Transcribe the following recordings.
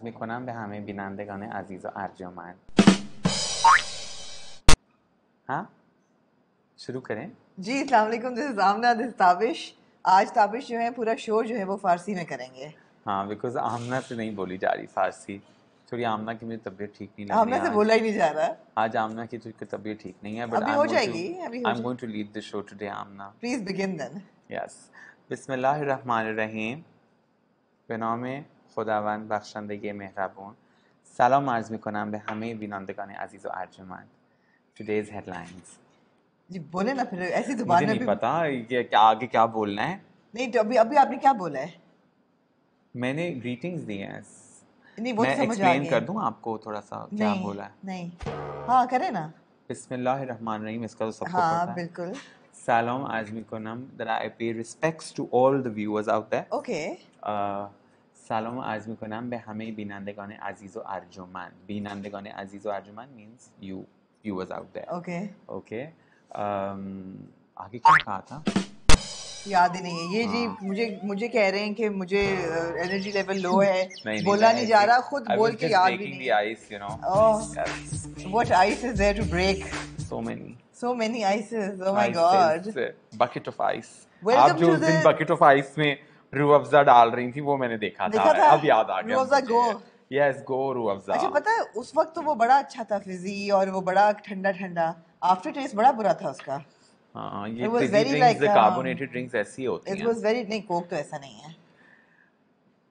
میکنم به همه بینندگان عزیز و ارجمند. हाँ शुरू करें. जी अस्सलाम वालेकुम, this is Aamna, this Tabish. आज ताबिश जो है पूरा शो जो है वो फारसी में करेंगे. हाँ, बिकॉज आमना से नहीं बोली जा रही फारसी. थोड़ी आमना की मुझे तबीयत ठीक नहीं लग रही आमना से बोला ही नहीं जा रहा. आज आमना की तो तबीयत ठीक नहीं है, बट अभी हो जाएगी, अभी हो I am going to lead the show today Aamna. Please begin then. Yes. बिस्मिल्लाहिर्रहमानिर्रहीम. به نام خداوند بخشنده مهربان. سلام عرض میکنم به همه بینندگان عزیز و ارجمند. Today's headlines. जी बोले ना, फिर ऐसी मुझे जुबान में नहीं भी पता ये क्या आगे क्या बोलना है. नहीं. तो अभी अभी आपने क्या बोला है? मैंने ग्रीटिंग्स दिए हैं. नहीं वो मैं तो समझ आ एक्सप्लेन गया. कर दूं आपको थोड़ा सा क्या नहीं बोला है. नहीं, हाँ करे ना. बिस्मिल्लाहिर्रहमानिर्रहीम, इसका तो सबको हाँ पता है. बिल्कुल. Salam arz mikonam that I pay respects to all the viewers out there. Okay. سلام عرض میکنم به همه بینندگان عزیز و ارجمند. بینندگان عزیز و ارجمند means you viewers out there. Okay. Okay. आगे क्या कहा था? याद ही नहीं है ये जी. हाँ. मुझे कह रहे हैं कि मुझे एनर्जी लेवल लो है. नहीं, बोला नहीं जा रहा, खुद I बोल was के just याद भी breaking नहीं. the ice, you know. Oh. Yes. What ice is there to break? So many. So many ices. Oh my Ices, god. bucket of ice. Welcome आप जो to उस दिन the- bucket of ice में रूह अफ़ज़ा डाल रही थी वो मैंने देखा देखा था? अब याद आ गया. Rooh Afza go. Yes go Rooh Afza. अच्छा पता है उस वक्त तो वो बड़ा अच्छा था फिजी, और वो बड़ा ठंडा ठंडा. आफ्टर टेस्ट बड़ा बुरा था उसका. हाँ, ये It was fizzy very drinks, like, the carbonated drinks ऐसी होती It हैं. was very नहीं, कोक तो ऐसा नहीं है.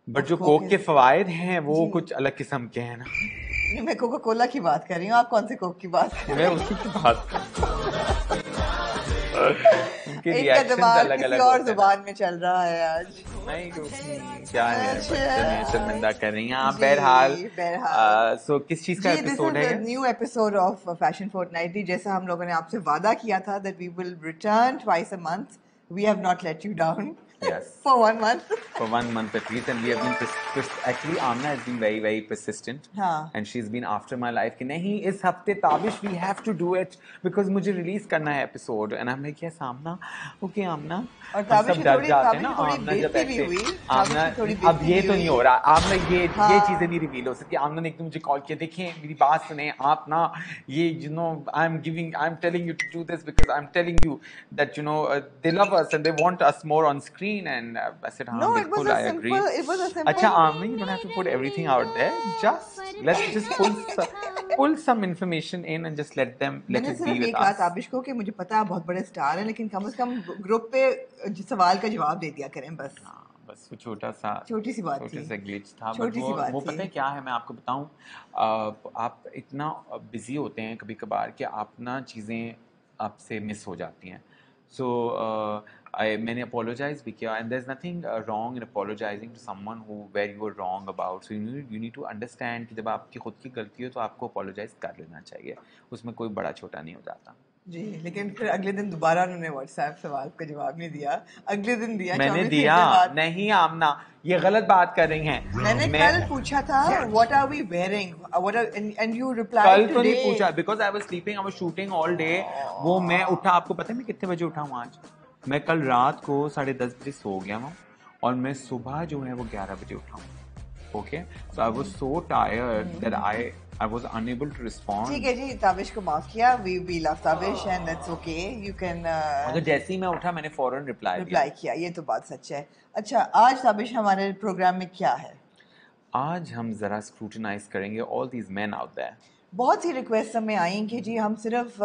बट जो Coke कोक के is- फवायद हैं वो जी. कुछ अलग किस्म के हैं ना. नहीं, मैं कोका कोला की बात कर रही हूँ. आप कौन से कोक की बात कर रहे मैं हैं? उसी की बात कर उनके इनका रिएक्शंस दिमाग अलग किसी अलग और होते हैं. जुबान में चल रहा है आज. नहीं क्या है अच्छा. बच्चे ने शर्मिंदा कर रही हैं. हाँ, जी, बहरहाल बहरहाल. सो किस चीज का जी, दिस एपिसोड इज है the new episode of fashion fortnightly. जैसा हम लोगों ने आपसे वादा किया था that we will return twice a month. We have not let you down. Yes. For 1 month. For 1 month at least, and we have been actually Amna has been very very persistent. हाँ. And she's been after my life कि नहीं इस हफ्ते Tabish we have to do it because मुझे release करना है episode. And I'm like yes Amna, okay Amna. और हम ताबिश सब की डर थोड़ी- जाते हैं ताबिश ना की थोड़ी आमना जब बेइज्जती भी ऐसे हुई. आमना ताबिश की थोड़ी अब ये बेइज्जती तो भी नहीं हुई. हो रहा. आमना ये हाँ. चीजें नहीं रिवील हो सकती. आमना ने एकदम मुझे कॉल किया, देखें मेरी बात सुने आप ना, ये you know I'm telling you to do this because I'm telling you that you know they love us and they want us more on screen. And I said हाँ No, it was बिल्कुल a I agree. simple. It was a simple. अच्छा आमना, you don't have to put everything out there. Let's just pull some information in and just let मैंने it सिर्फ be ये with कहा us. Tabish को कि मुझे पता है आप बहुत बड़े स्टार हैं, लेकिन कम से कम ग्रुप पे सवाल का जवाब दे दिया करें बस. हाँ, बस वो छोटा सा बात छोटे थी. सा ग्लिच था. छोटी सी बात वो थी. पता है क्या है, मैं आपको बताऊं. आप इतना बिजी होते हैं कभी कभार कि आप ना चीज़ें आपसे मिस हो जाती हैं. सो मैंने अपोलोजाइज भी किया and there is nothing wrong in apologising to someone who where you were wrong about. So you need to understand कि जब आपकी खुद की गलती हो तो आपको अपोलोजाइज कर लेना चाहिए. उसमें कोई बड़ा छोटा नहीं हो जाता. जी, लेकिन फिर अगले दिन दोबारा उन्होंने व्हाट्सएप सवाल का जवाब नहीं दिया. अगले दिन दिया. मैंने 24 दिया घंटे बाद. नहीं आमना, ये गलत बात कर रही हैं. मैंने कल पूछा था what are we wearing, what are and you कल रिप्लाइड तो नहीं टुडे. पूछा because I was sleeping, I was shooting all day. वो मैं उठा, आपको पता है मैं कितने बजे उठा हूँ आज? मैं कल रात को 10:30 बजे सो गया हूँ और मैं सुबह जो है वो 11 बजे उठा हूँ. Okay, so I was so tired that I was unable to respond. ठीक है जी, ताबिश को माफ किया. We love Tabish and that's okay. You can मतलब जैसे ही मैं उठा मैंने फौरन रिप्लाई किया. ये तो बात सच है. अच्छा, आज ताबिश हमारे प्रोग्राम में क्या है? आज हम जरा स्क्रूटिनाइज करेंगे all these men out there. बहुत सी रिक्वेस्ट हमें आई कि जी हम सिर्फ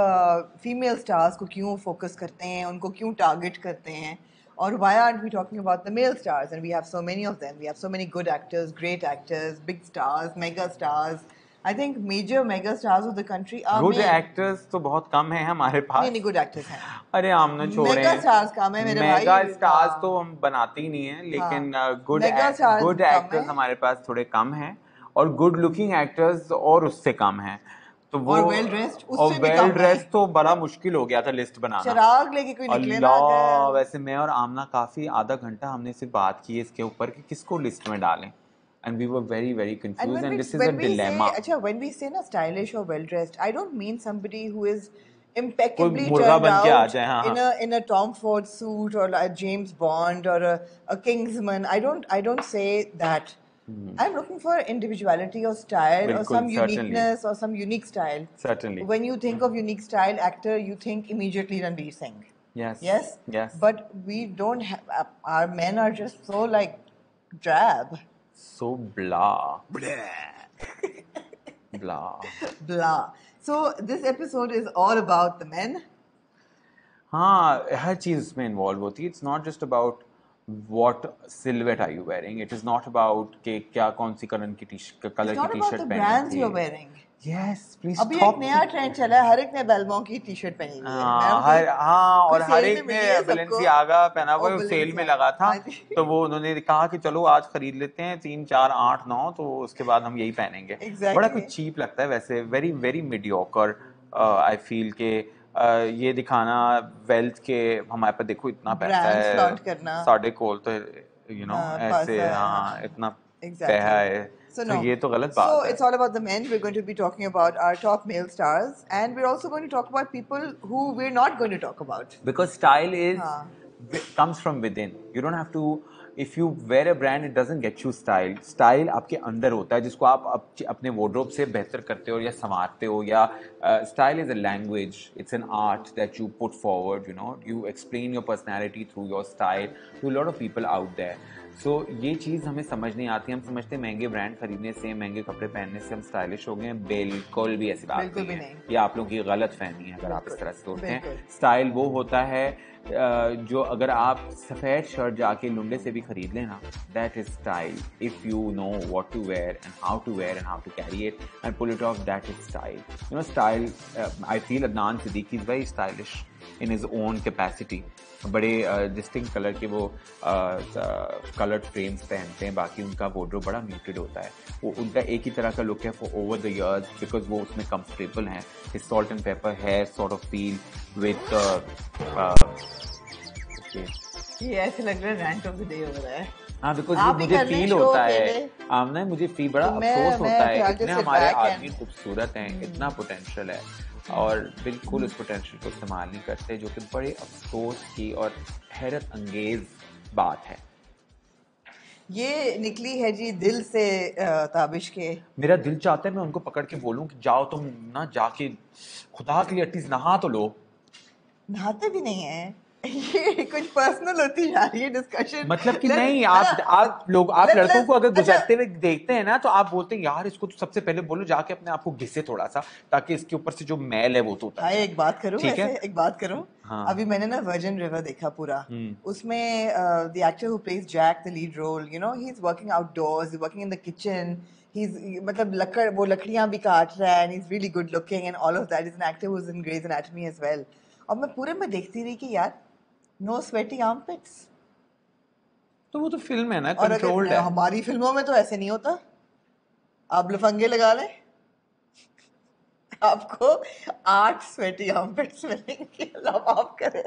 फीमेल स्टार्स को क्यों फोकस करते हैं, उनको क्यों टारगेट करते हैं, और why aren't we talking about the male stars? And we have so many of them. We have so many good actors, great actors, big stars, mega stars. I think major mega stars of the country are good male. Actors तो बहुत कम है हमारे पास. नहीं, good actors हैं. अरे आमने छोड़े, mega stars कम है मेरे भाई. मेगा स्टार्स तो हम बनाते ही नहीं है, लेकिन good Mega stars good come actors है. हमारे पास थोड़े कम हैं और गुड लुकिंग एक्टर्स और उससे कम हैं. तो वो और well dressed उससे और भी वेल कम है. ड्रेस तो बड़ा मुश्किल हो गया था लिस्ट बनाना. चिराग लेके कोई निकले ना अल्लाह, अगर. वैसे मैं और आमना काफी आधा घंटा हमने सिर्फ बात की इसके ऊपर कि किसको लिस्ट में डालें. And we were very very And confused and this is a when we dilemma. say, अच्छा, when we say ना stylish or well dressed, I don't mean somebody who is impeccably कोई मुर्गा turned बन के आ out जाए, हाँ, in a Tom Ford suit or a James Bond or a Kingsman. I don't say that. I'm looking for individuality or style or बिल्कुल, some certainly, uniqueness or some unique style. certainly. When you think of unique style actor, you think immediately Ranveer Singh. Yes, Yes? yes. But we don't have, our men are just so like drab. So blah, blah. Blah. So this episode is all about the men. हाँ, हर चीज़ उसमें involve होती है. It's not just about what silhouette are you wearing. It is not about कि क्या कौन सी colour की It's colour की not T about shirt the पहनी brands थी. you're wearing. Yes, please अभी एक stop. नया ट्रेंड चला है, हर एक ने बेलबों की टी शर्ट पहनी हुई है. मैं हाँ, कोई और कोई हर सेल में एक ने मिली है सबको. बैलेंसियागा पहना हुआ ओ, है, सेल में Balenciaga. लगा था. हाँ जी. तो वो उन्होंने कहा कि चलो आज खरीद लेते हैं 3 4 8 9, तो उसके बाद हम यही पहनेंगे. Exactly. बड़ा कुछ चीप लगता है वैसे. Very very mediocre. I feel के ये दिखाना वेल्थ के हमारे पास देखो इतना पैसा Brands है, flaunt करना. साढ़े कोल तो ऐसे पासा है, हाँ हाँ. इतना Exactly. पैसा है. So तो no. ये तो गलत So बात है. it's all about the men. We're going to be talking about our top male stars, and we're also going to talk about people who we're not going to talk about. Because style is हाँ. comes from within. You don't have to. If you wear a brand, it doesn't get you style. Style आपके अंदर होता है, जिसको आप अपने wardrobe से बेहतर करते हो या संवारते हो. या style is a language. It's an art that you put forward. You explain your personality through your style to a lot of people out there. So ये चीज़ हमें समझ नहीं आती. हम समझते हैं महंगे ब्रांड खरीदने से, महंगे कपड़े पहनने से हम स्टाइलिश हो गए हैं. बिल्कुल भी ऐसी बात बिल्कुल भी नहीं है. नहीं. ये आप लोगों की गलत फहमी है अगर आप इस तरह से सोचते हैं. बिल्कुल. स्टाइल वो होता है जो अगर आप सफ़ेद शर्ट जाके लुंडे से भी खरीद लेना, that is style. If you know what to wear and how to wear and how to carry it and pull it off, that is style. Style, I feel Adnan Siddiqui is very stylish in his own capacity. बड़े distinct colour के वो coloured frames पहनते हैं. बाकी उनका wardrobe बड़ा muted होता है. वो उनका एक ही तरह का लुक है for over the years, because वो उसमें कंफर्टेबल हैं. हिज सॉल्ट एंड पेपर है सॉर्ट ऑफ फील विद ये ऐसे लग रहा है रैंट ऑफ द डे हो रहा है. हाँ, बिकॉज आप ही मुझे कर लें फील शो होता है. अकेले. आमना मुझे फील बड़ा तो मैं अफसोस होता है. ख्याल से इतने sit हमारे back आदमी and- खूबसूरत हैं, इतना पोटेंशियल है, और बिल्कुल उस पोटेंशियल को इस्तेमाल नहीं करते, जो कि बड़े अफसोस की और हैरत अंगेज बात है. ये निकली है जी दिल से ताबिश के. मेरा दिल चाहता है मैं उनको पकड़ के बोलूं कि जाओ तुम ना जाके खुदा के लिए एटलीस्ट नहा तो लो. नहाते भी नहीं है. ये कुछ पर्सनल होती जा रही है डिस्कशन. मतलब कि नहीं, आप लड़कों को अगर गुजरते हुए देखते हैं ना, तो आप बोलते हैं यार इसको तो सबसे पहले बोलो जाके अपने आप को घिसे थोड़ा सा, ताकि इसके ऊपर से जो मैल है वो तो उतर जाए. एक बात करूं, ठीक है? एक बात करूं. हाँ. अभी मैंने ना वर्जिन रिवर देखा पूरा. उसमें the actor who plays Jack the lead role, he is working outdoors, he is working in the kitchen. मतलब लकड़ियां भी काट रहा है, and he is really good looking and all of that. Is an actor who is in Grey's Anatomy as well. और मैं पूरे में देखती रही कि यार नो स्वेटी आर्मपिट्स. तो वो तो फिल्म है ना, और कंट्रोल्ड है. हमारी फिल्मों में तो ऐसे नहीं होता. आप लफंगे लगा लें, आपको 8 स्वेटी आर्मपिट्स मिलेंगे. अल्लाह माफ करे.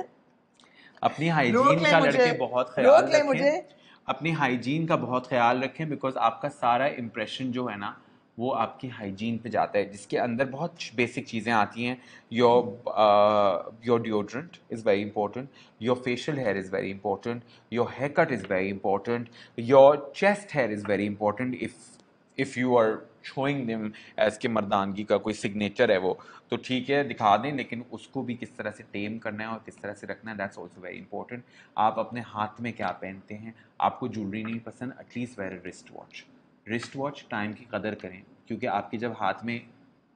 अपनी हाइजीन का लड़के बहुत ख्याल रखें. अपनी हाइजीन का बहुत ख्याल रखें, बिकॉज आपका सारा इम्प्रेशन जो है ना वो आपकी हाइजीन पे जाता है, जिसके अंदर बहुत बेसिक चीज़ें आती हैं. Your deodorant is very important, your facial hair is very important, your hair cut is very important, your chest hair is very important. If you are showing them as के मर्दानगी का कोई सिग्नेचर है वो, तो ठीक है दिखा दें, लेकिन उसको भी किस तरह से टेम करना है और किस तरह से रखना है, दैट्स ऑल्सो वेरी इंपॉर्टेंट. आप अपने हाथ में क्या पहनते हैं. आपको ज्वेलरी नहीं पसंद, at least wear wrist watch. Wrist watch, time की कदर करें, क्योंकि आपके जब हाथ में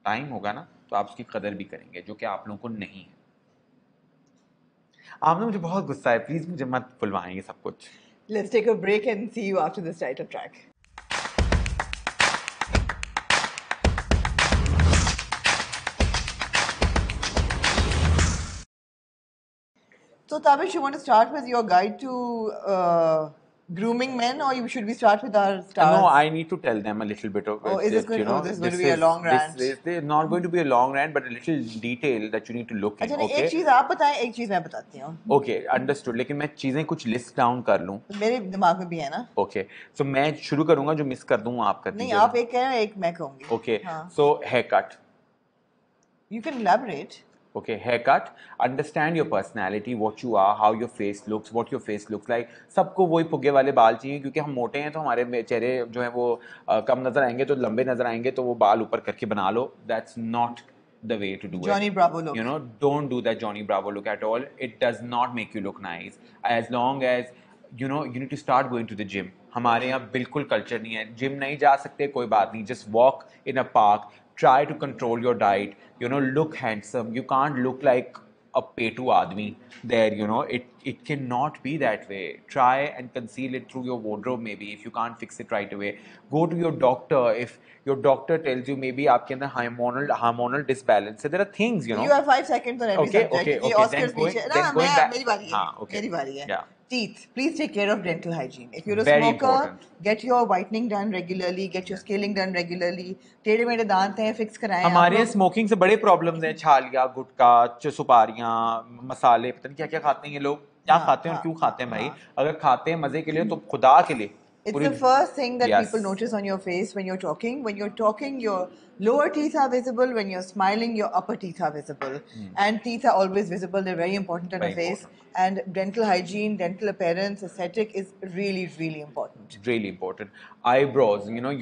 टाइम होगा ना तो आप उसकी कदर भी करेंगे, जो कि आप लोगों को नहीं है. आपने मुझे बहुत गुस्सा है, प्लीज मुझे मत बुलवाएंगे सब कुछ. Let's take a break and see you after this title track. So Tabish, you want to start with your guide to grooming men, or should we start with our stars? No, I need to tell them a little bit of is this going to be a long rant? This is not going to be a long rant, but a little detail that you need to look in. अच्छा, एक चीज आप बताएं, एक चीज मैं बताती हूँ. Okay, understood. लेकिन मैं चीजें कुछ लिस्ट डाउन कर लूँ. मेरे दिमाग में भी है ना. Okay, so मैं शुरू करूँगा, जो मिस कर दूँ आप कर दीजिए. नहीं, आप एक कहें, एक मैं कहूँगी. Okay, so haircut. You can elaborate. Okay, haircut, understand your personality, what you are, how your face looks, what your face looks like. सबको वही फुगे वाले बाल चाहिए, क्योंकि हम मोटे हैं तो हमारे चेहरे जो है वो कम नजर आएंगे, तो लंबे नजर आएंगे, तो वो बाल ऊपर करके बना लो. That's not the way to do Johnny it. Bravo look. You know, don't do that Johnny Bravo look at all. It does not make you look nice. As long as you know, you need to start going to the gym. हमारे यहाँ बिल्कुल culture नहीं है, gym नहीं जा सकते कोई बात नहीं, just walk in a park, try to control your diet, you know, look handsome. You can't look like a petu आदमी there, you know. It cannot be that way. Try and conceal it through your wardrobe maybe, if you can't fix it right away. Go to your doctor. If your doctor tells you maybe आपके अंदर hormonal disbalance है, there are things, you know. You have 5 seconds on every Okay, subject. okay, ये okay. Oscars Then going, पीछे then ना going back. मेरी बारी है. हाँ, okay. मेरी बारी है. Yeah. Teeth. Please take care of dental hygiene. If you're a Very smoker, important. get your whitening done regularly, get your scaling done regularly. टेढ़े मेढ़े दांत हैं, fix कराएं. हमारे आप लोग. स्मोकिंग से बड़े प्रॉब्लम्स हैं, छालिया, गुटखा, सुपारियां, मसाले, पता नहीं क्या क्या खाते हैं ये लोग. क्या हाँ, खाते हैं और हाँ, क्यों खाते हैं भाई? हाँ. अगर खाते हैं मजे के लिए तो खुदा के लिए. It's पूरी- the first thing that Yes. people notice on your face when you're talking. When you're talking, your lower teeth are visible. When you're smiling, your upper teeth are visible. And teeth are always visible. They're very important on Very a face. important. And dental hygiene, dental appearance, aesthetic is really, really important. Really important. Eyebrows, you know,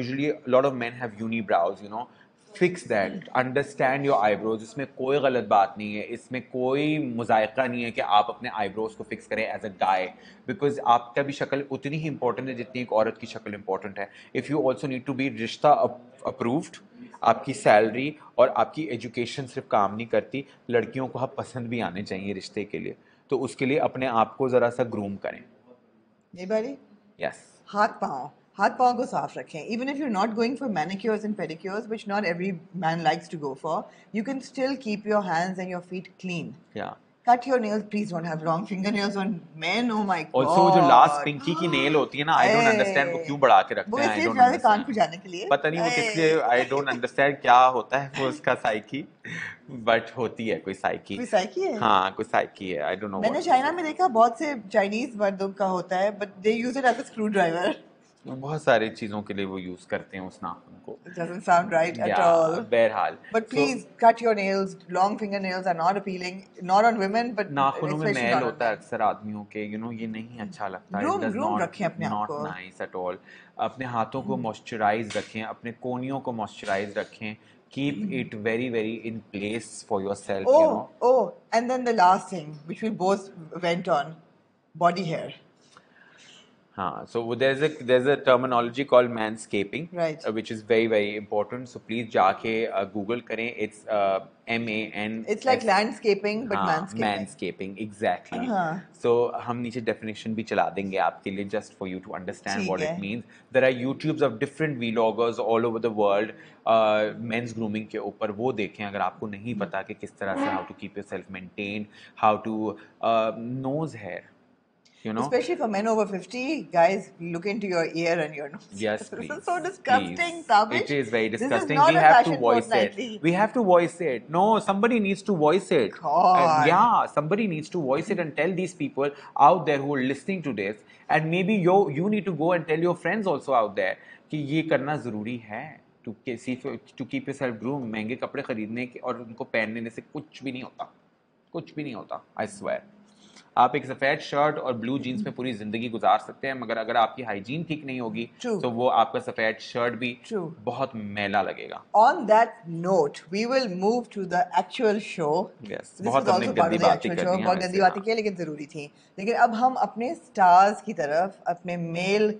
usually a lot of men have unibrows, you know. Fix that. Understand your eyebrows. इसमें कोई गलत बात नहीं है, इसमें कोई मुजायका नहीं है कि आप अपने eyebrows को fix करें as a guy, because आपका भी शक्ल उतनी ही important है जितनी एक औरत की शक्ल important है. If you also need to be रिश्ता approved, आपकी सैलरी और आपकी एजुकेशन सिर्फ काम नहीं करती, लड़कियों को आप पसंद भी आने चाहिए रिश्ते के लिए, तो उसके लिए अपने आप को ज़रा सा ग्रूम करें. नहीं बारी? Yes. हाथ पाँव को साफ रखें. Even if you're not going for manicures and pedicures, which not every man likes to go for, you can still keep your hands and your feet clean. Yeah. Cut your nails. Please don't have long fingernails on men. Oh my god. Also जो last Pinky की nail होती है ना, I don't understand वो क्यों बढ़ा के रखते वो हैं. I इसलिए don't ज्यादा कान understand. को जाने के लिए. पता नहीं वो किस लिए, I don't understand क्या होता है वो उसका साइकी, बट होती है कोई साइकी. कोई साइकी है? हाँ, कोई साइकी है. I don't know. मैंने चाइना में देखा बहुत से चाइनीज मर्दों का होता है, but they use it as a screwdriver. बहुत सारी चीजों के लिए वो यूज करते हैं उस नाखून को. It doesn't sound right at Yeah, all. बहरहाल. But please cut your nails. Long fingernails are not appealing, not on women, but नाखूनों में especially मैल not on होता है men. अक्सर आदमियों के, you know, ये नहीं अच्छा लगता है. Groom- It does groom not, रखें अपने आप not को. nice at all. अपने हाथों को मॉइस्चराइज रखें, अपने कोनियों को मॉइस्चराइज रखें. Keep it very very in place for yourself, you know. Oh, and then the last thing, which we both went on, body hair. हाँ, so there's a terminology called manscaping, Right. which is very very important. So please जाके Google करें. It's MAN. It's like landscaping, but हाँ, manscaping. manscaping, exactly. हाँ. So हम नीचे definition भी चला देंगे आपके लिए, just for you to understand ठीक what है. it means. There are YouTubes of different vloggers all over the world, men's grooming के ऊपर. वो देखें अगर आपको नहीं पता कि किस तरह से how to keep yourself maintained, how to nose hair. You know? Especially for men over 50, guys, look into your ear and your nose. Yes, This please. is so disgusting, Please. Tabish. It is very This is disgusting. not We a have to fashion voice fortnightly. it. We have to voice it. No, somebody needs to voice it. God. Yeah, somebody needs to voice it and tell these people out there who are listening to this, and maybe you need to go and tell your friends also out there कि ये करना ज़रूरी है. To keep yourself groomed. महंगे कपड़े खरीदने के और उनको पहनने से कुछ भी नहीं होता. कुछ भी नहीं होता. I swear. आप एक सफेद शर्ट और ब्लू जीन्स में पूरी जिंदगी गुजार सकते हैं, मगर अगर आपकी हाइजीन ठीक नहीं होगी True. तो वो आपका सफेद शर्ट भी True. बहुत मैला लगेगा. On that note, we will move to the actual show. Yes. This बहुत was हमने also part गंदी of the बातें actual कर show. दी हैं बहुत वैसे, गंदी बातें हाँ. की लेकिन जरूरी थी. लेकिन अब हम अपने स्टार्स की तरफ, अपने मेल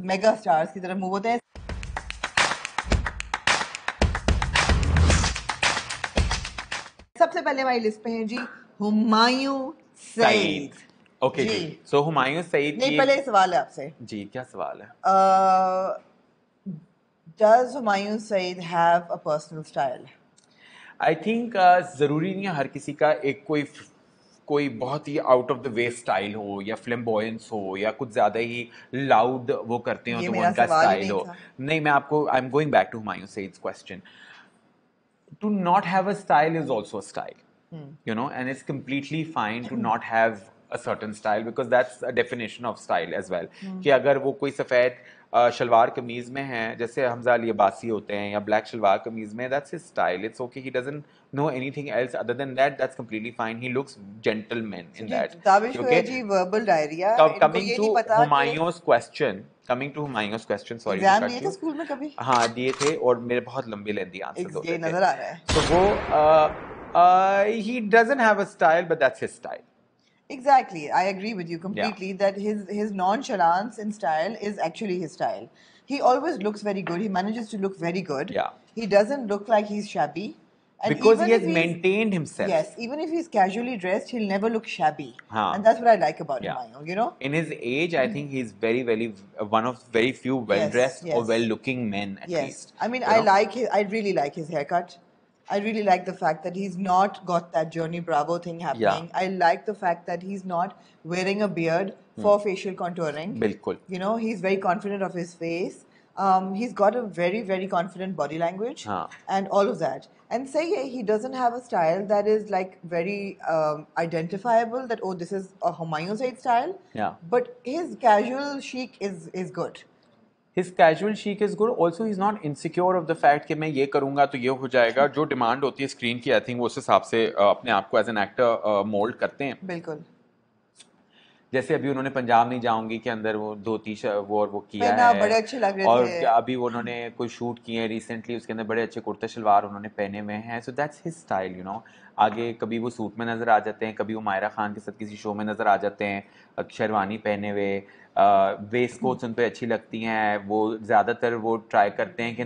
मेगा स्टार्स की तरफ मूव होते हैं. सबसे पहले हमारी लिस्ट पे हैं जी हुमायूं सईद. ओके जी. सो हुमायूं सईद नहीं, की पहले सवाल है आपसे. जी, क्या सवाल है? Does Humayun Saeed have a personal style? I think ज़रूरी नहीं है हर किसी का एक कोई बहुत ही out of the way style हो या फ्लेम्बॉयंस हो या कुछ ज़्यादा ही लाउड वो करते हो ये तो वो मेरा उनका सवाल ही स्टाइल नहीं हो. था. नहीं, मैं आपको I am going back to Humayun Saeed's question. To not have a style is also a style, you know, and it's completely fine to not have a certain style because that's a definition of style as well. कि अगर वो कोई सफ़ेद शलवार कमीज में हैं, जैसे हमजा अली अब्बासी होते हैं, या ब्लैक शलवार कमीज में, that's his style, it's okay, he doesn't know anything else other than that, that's completely fine, he looks gentleman in जी दैट. दाविश को है क्योंकि जी वर्बल डायरिया, इनको कमिंग ये टू नहीं पता कि Humayun's question, sorry to exam cut दिए थे यू. स्कूल में कभी। हाँ दिए थे, और मेरे बहुत लंबे लेंदी आंसर्स ये होते थे. नजर आ रहा है। तो वो he doesn't have a style, but that's his style. Exactly, I agree with you Yeah. completely that his nonchalance in style is actually his style. He always looks very good. He manages to look very good. Yeah. He doesn't look like he's shabby. And Because he even has if he's maintained himself. yes, even if he's casually dressed, he'll never look shabby. Haan. And that's what I like about Yeah. Humayun, you know? In his age, I think he's very, very one of very few well-dressed or yes. well-looking men at Yes. least. I mean, You know? I really like his haircut. I really like the fact that he's not got that Johnny Bravo thing happening. Yeah. I like the fact that he's not wearing a beard for facial contouring. बिल्कुल. You know, he's very confident of his face. He's got a very, very confident body language and all of that. And say he doesn't have a style that is like very identifiable that, oh, this is a Humayun Said style. Yeah. But his casual chic is good. His casual chic is good. Also, he's not insecure of the fact कि मैं ये करूँगा तो ये हो जाएगा. जो demand होती है स्क्रीन की, आई थिंक वो उस हिसाब से अपने आप को एज एन एक्टर मोल्ड करते हैं. बिल्कुल. जैसे अभी उन्होंने पंजाब नहीं जाऊंगी के अंदर वो धोती वो किया है, बड़े अच्छे लग रहे और थे. अभी उन्होंने कोई शूट किए हैं रिसेंटली, उसके अंदर बड़े अच्छे कुर्ते शलवार उन्होंने पहने हुए हैं. So that's his style, you know. आगे कभी वो सूट में नज़र आ जाते हैं, कभी वो मायरा खान के साथ किसी शो में नज़र आ जाते हैं शेरवानी पहने हुए. वेस्ट कोट्स उन पर अच्छी लगती हैं. वो ज़्यादातर वो ट्राई करते हैं कि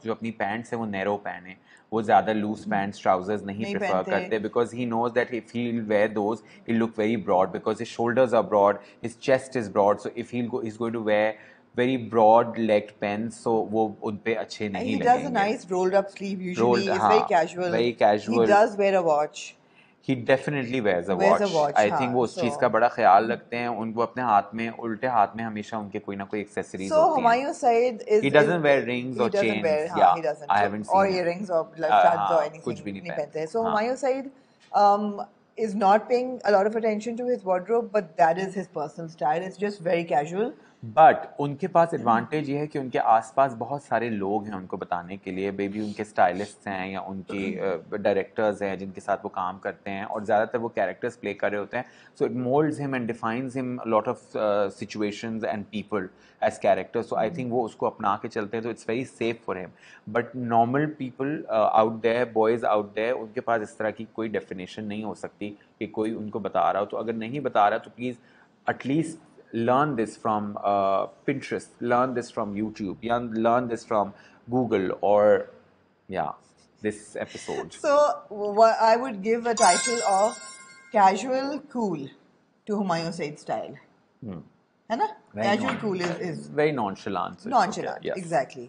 जो अपनी पैंट्स हैं वो नैरो पहने, वो ज़्यादा लूज पैंट्स ट्राउजर्स नहीं प्रेफर करते, because he knows that if he wear those he look very broad, because his shoulders are broad, his chest is broad. So if he is going to wear very broad legged pants, so वो उन पे अच्छे नहीं लगेंगे. He does a nice rolled up sleeve usually. It's very casual. Very casual. He does wear a watch. He definitely wears a watch. I think वो उस चीज़ का बड़ा ख्याल रखते हैं. उनको अपने हाथ में, उल्टे हाथ में हमेशा उनके कोई ना कोई एक्सेसरीज होती हैं. So Humayun Said is. He doesn't wear rings or chains. Yeah, he doesn't. I haven't seen. Or earrings or studs or anything. कुछ भी नहीं पहनते. So Humayun Said is not paying a lot of attention to his wardrobe, but that is his personal style. It's just very casual. But उनके पास advantage ये है कि उनके आसपास बहुत सारे लोग हैं उनको बताने के लिए. बेबी उनके स्टाइलिस्ट्स हैं या उनकी डायरेक्टर्स हैं जिनके साथ वो काम करते हैं, और ज़्यादातर वो कैरेक्टर्स प्ले कर रहे होते हैं. So it moulds him and defines him lot of situations and people as characters. So I think वो उसको अपना के चलते हैं, तो it's very safe for him. But normal people out there, boys out there, उनके पास इस तरह की कोई डेफिनेशन नहीं हो सकती कि कोई उनको बता रहा हो. तो अगर नहीं बता रहा तो please at least learn this from Pinterest, learn this from YouTube, learn this from Google, or this episode. So I would give a title of casual cool to Humayun Said style. है ना? Casual cool is very nonchalant. Nonchalant, okay. Yes. Exactly.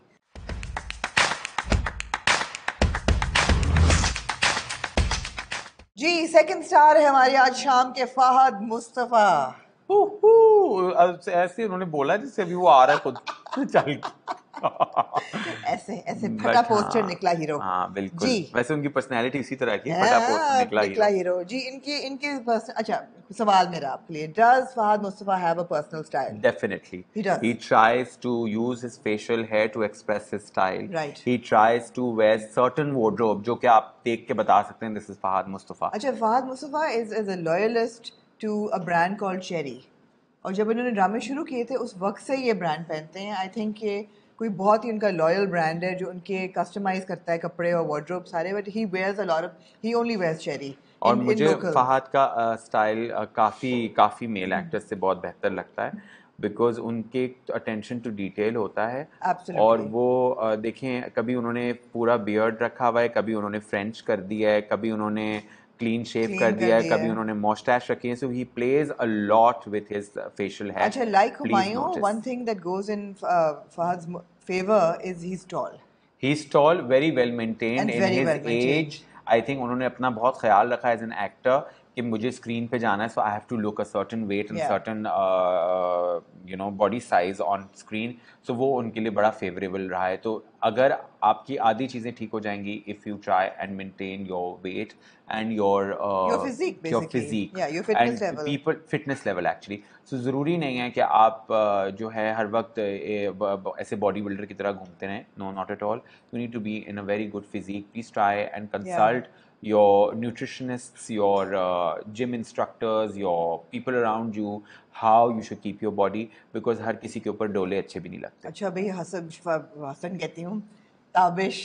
Ji second star है हमारी आज शाम के फहद मुस्तफा. ऐसे उन्होंने बोला जैसे अभी वो आ रहा है खुद चल ऐसे फटा पोस्टर निकला हीरो. हाँ बिल्कुल जी. वैसे उनकी पर्सनैलिटी इसी तरह की, फटा पोस्टर निकला हीरो. जी इनके अच्छा सवाल मेरा आपके लिए, does Fahad Mustafa have a personal style? Definitely. He does. He tries to use his facial hair to express his style. Right. He tries to wear certain wardrobe जो कि आप देख के बता सकते हैं this is फहद मुस्तफा. अच्छा Fahad Mustafa is a loyalist to a brand called Cherry. और जब इन्होंने ड्रामे शुरू किए थे उस वक्त से ये ब्रांड पहनते हैं. आई थिंक ये कोई बहुत ही उनका लॉयल ब्रांड है जो उनके कस्टमाइज करता है कपड़े और वार्डरोब सारे. But he wears a lot of, he only wears cherry. और मुझे फहद का स्टाइल काफ़ी मेल एक्टर्स से बहुत बेहतर लगता है, बिकॉज उनके अटेंशन टू डिटेल होता है. Absolutely. और वो देखें कभी उन्होंने पूरा बियर्ड रखा हुआ है, कभी उन्होंने फ्रेंच कर दिया है, कभी उन्होंने क्लीन शेव कर दिया है, कभी उन्होंने मॉस्टैश रखी है. So he plays a lot with his facial hair. अच्छा like Humayun, one thing that goes in Fahad's favour is he is tall. He is tall, very well maintained in his age. I think उन्होंने अपना बहुत ख्याल रखा as an actor कि मुझे screen पे जाना है, so I have to look a certain weight and certain you know body size on screen. So वो उनके लिए बड़ा फेवरेबल रहा है. तो अगर आपकी आधी चीज़ें ठीक हो जाएंगी if you try and maintain your weight and your Your physique, your basically. Physique Yeah, your fitness and level. People fitness level actually. So ज़रूरी नहीं है कि आप जो है हर वक्त ऐसे बॉडी बिल्डर की तरह घूमते रहें, no not at all. You need to be in a very good physique. Please try and consult your nutritionists, your gym instructors, your people around you, how you should keep your body, because हर किसी के ऊपर डोले अच्छे भी नहीं लगते। अच्छा भाई, हसन कहती हूँ, ताबिश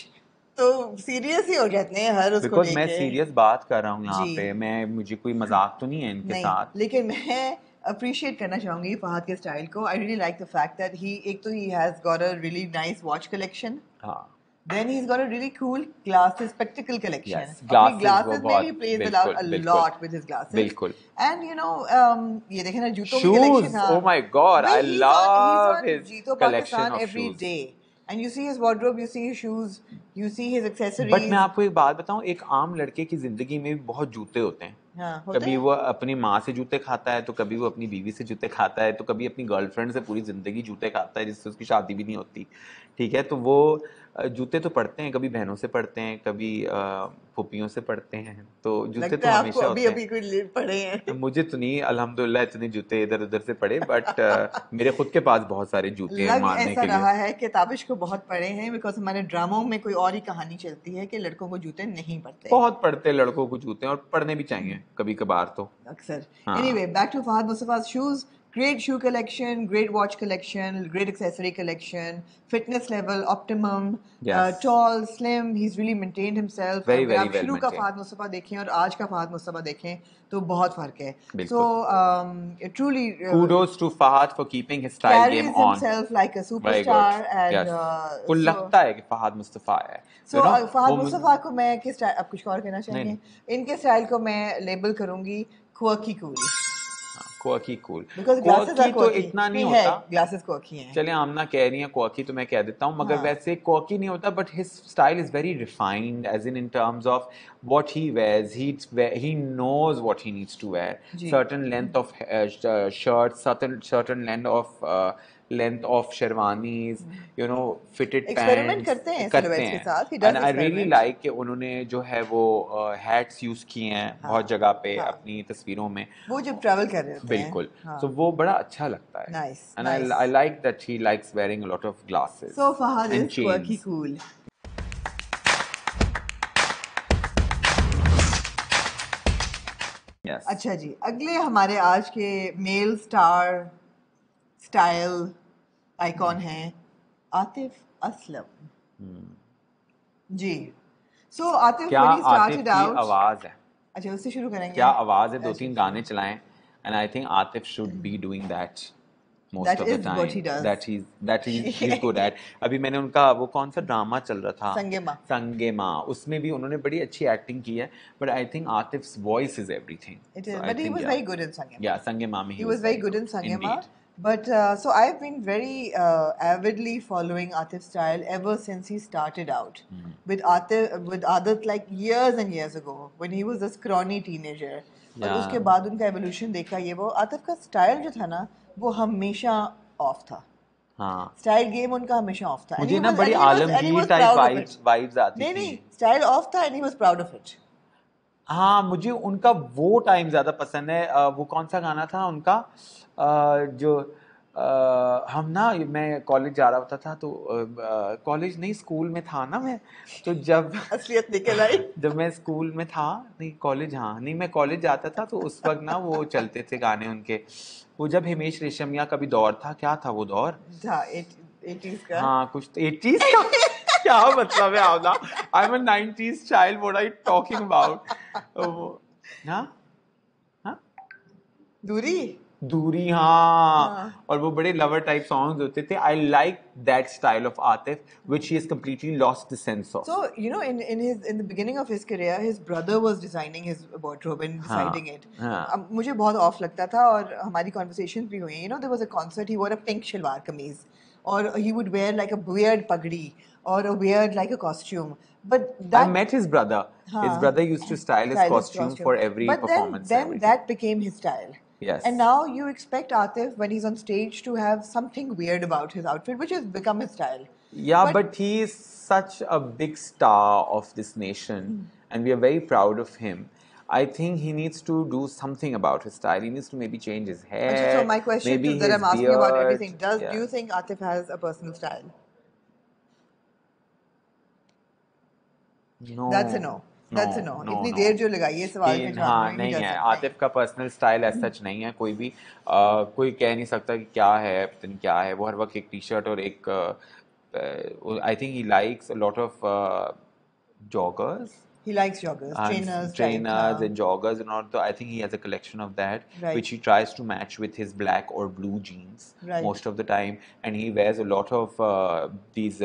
तो सीरियस ही हो जाते हैं हर उसको बिकॉज मैं लेके। सीरियस बात कर रहा हूँ यहाँ जी। पे, मैं मुझे कोई मजाक तो नहीं है इनके नहीं, साथ। लेकिन मैं अप्रिशिएट करना चाहूंगी फहद के स्टाइल को। I really like the fact that he, एक तो he has got a really nice watch collection, हाँ then he's got a really cool glasses spectacle collection. Yes, अपनी ग्लासेस वो glasses में he बहुत, plays बिल्कुल a बिल्कुल lot with his glasses. बिल्कुल। And you know, ये देखें ना जूतों की शूज, collection, हाँ। ओ माय गॉड, आई भाई he's love on his Jeeto collection Pakistan of every shoes. day. And you see his wardrobe, you see his shoes, you see his but मैं accessories. आपको एक बात बताऊं, एक आम लड़के की जिंदगी में भी बहुत जूते होते हैं। हाँ, होते कभी हैं। वो अपनी माँ से जूते खाता है, तो कभी वो अपनी बीवी से जूते खाता है, तो कभी अपनी गर्लफ्रेंड से पूरी जिंदगी जूते खाता है जिससे उसकी शादी भी नहीं होती। ठीक है, तो वो जूते तो पड़ते हैं, कभी बहनों से पड़ते हैं, कभी फूफियों से पड़ते हैं, तो जूते लगता तो है आपको हमेशा अभी होते अभी कोई ले पड़े हैं। हैं। मुझे तो नहीं, अल्हम्दुलिल्लाह इतने जूते इधर उधर से पड़े, बट मेरे खुद के पास बहुत सारे जूते हैं लग मारने ऐसा के लिए। रहा है कि ताबिश को बहुत पड़े हैं, बिकॉज हमारे ड्रामों में कोई और ही कहानी चलती है कि लड़कों को जूते नहीं पड़ते बहुत पड़ते हैं लड़कों को जूते, और पड़ने भी चाहिए कभी कभार तो। अक्सर। हाँ। Anyway, back to Fahad Mustafa's shoes. Great shoe collection, great watch collection, great accessory collection, fitness level optimum, Yes. tall, slim. He's really maintained himself. Very, अगर very आप well शुरू का maintained. फहद मुस्तफा देखें और आज का फहद मुस्तफा देखें तो बहुत फर्क है। बिल्कुल। So truly Kudos to Fahad for keeping his style carries game on. himself like a Very superstar good. and Yes. को so लगता है कि फहद मुस्तफा है। so You know, फहद वो मुस्तफा को मैं किस स्टाइल, आप कुछ और कहना नहीं, चाहेंगे? नहीं। इनके स्टाइल को मैं लेबल करूंगी quirky cool. क्वाकी कूल। Because glasses are क्वाकी तो quirky. इतना नहीं नहीं है, होता। glasses quirky हैं। चले आमना कह रही है क्वाकी, तो मैं कह देता हूँ, मगर हाँ। वैसे क्वाकी नहीं होता, but his style is very refined as in terms of what he wears. He knows what he needs to wear, जी। Certain length of shirt, certain length of sherwanis, you know, fitted Experiment pants करते हैं करते silhouettes के हैं। साथ। He does and I really experiment. Like कि उन्होंने जो है वो हैट्स यूज किए हैं हाँ, बहुत जगह पे हाँ। अपनी तस्वीरों में। वो जब ट्रैवल कर रहे होते हैं। बिल्कुल, हाँ। so वो बड़ा अच्छा लगता है। Nice, and nice. I like that he likes wearing a lot of glasses So Fahad and is chains. quirky cool. Yes. अच्छा जी, अगले हमारे आज के मेल स्टार स्टाइल आइकॉन हैं आतिफ असलम। जी। So आतिफ क्या when he आतिफ started की out, आवाज है, अच्छा उससे शुरू करेंगे। क्या आवाज है, दो अच्छा, तीन गाने चलाएं, and I think Atif should be doing that most That of the is time. what he does. He's good at. अभी मैंने उनका वो कौन सा ड्रामा चल रहा था, संगेमा। संगेमा, उसमें भी उन्होंने बड़ी अच्छी एक्टिंग की है, but I think Atif's voice is everything. It is, So I but he think, was yeah. very good in Sangema. Yeah, Sangema में He was very good in Sangema. Indeed. But so I've been very avidly following Atif's style ever since he started out. With Adat like years and years ago when he was a scrawny teenager. और Yeah. उसके बाद उनका evolution देखा, ये वो आतिफ का style जो था ना वो हमेशा off था। हाँ, स्टाइल गेम उनका हमेशा ऑफ था। मुझे And he ना was- बड़ी and he was- and he Alamgir was type proud of it. Vibes आती नहीं थी। नहीं, स्टाइल ऑफ था and he was proud of it. हाँ, मुझे उनका वो टाइम ज्यादा पसंद है। वो कौन सा गाना था उनका, जो हम ना, मैं कॉलेज जा रहा होता था, तो कॉलेज नहीं स्कूल में था ना मैं, तो जब असलियत निकल आई। जब मैं स्कूल में था, नहीं कॉलेज, हाँ नहीं मैं कॉलेज जाता था, तो उस वक्त ना वो चलते थे गाने उनके, वो जब हिमेश रेशमिया का भी दौर था, क्या था वो दौर, था 80s का। हाँ कुछ तो 80s का क्या मतलब है Aamna, I am a 90s child, what are you talking about. हाँ हाँ, दूरी, हाँ, और वो बड़े लवर टाइप सॉन्ग्स होते थे। I like that style of Atif which he has completely lost the sense of. So, you know, in the beginning of his career, his brother was designing his wardrobe and deciding it. हाँ. मुझे बहुत of लगता था और हमारी conversations भी हुई. You know, there was a concert, he wore a pink shalwar kameez, or he would wear like a weird pagdi or a weird like a costume. But that I met his brother. His brother used to style his costume for every but performance. then that became his style. Yes. And now you expect Atif when he's on stage to have something weird about his outfit, which has become his style. Yeah, But but he is such a big star of this nation, and we are very proud of him. I think he needs to do something about his style. He needs to maybe change his Achha, so hair, my question maybe that his I'm asking about beard. everything, do Yeah. you think Atif has a personal style? That's a No, no. That's a no, no. no, इतनी no. देर जो लगाई है सवाल के जवाब हाँ में, he नहीं है, doesn't. नहीं. आतिफ का पर्सनल स्टाइल एज सच नहीं है कोई भी। कोई कह नहीं सकता कि क्या है, पता नहीं क्या है। वो हर वक्त एक टी शर्ट और एक आई think he likes a lot of joggers, He likes joggers, trainers type. trainers and joggers and all. So I think he has a collection of that, Right. which he tries to match with his black or blue jeans Right. most of the time, and he wears a lot of these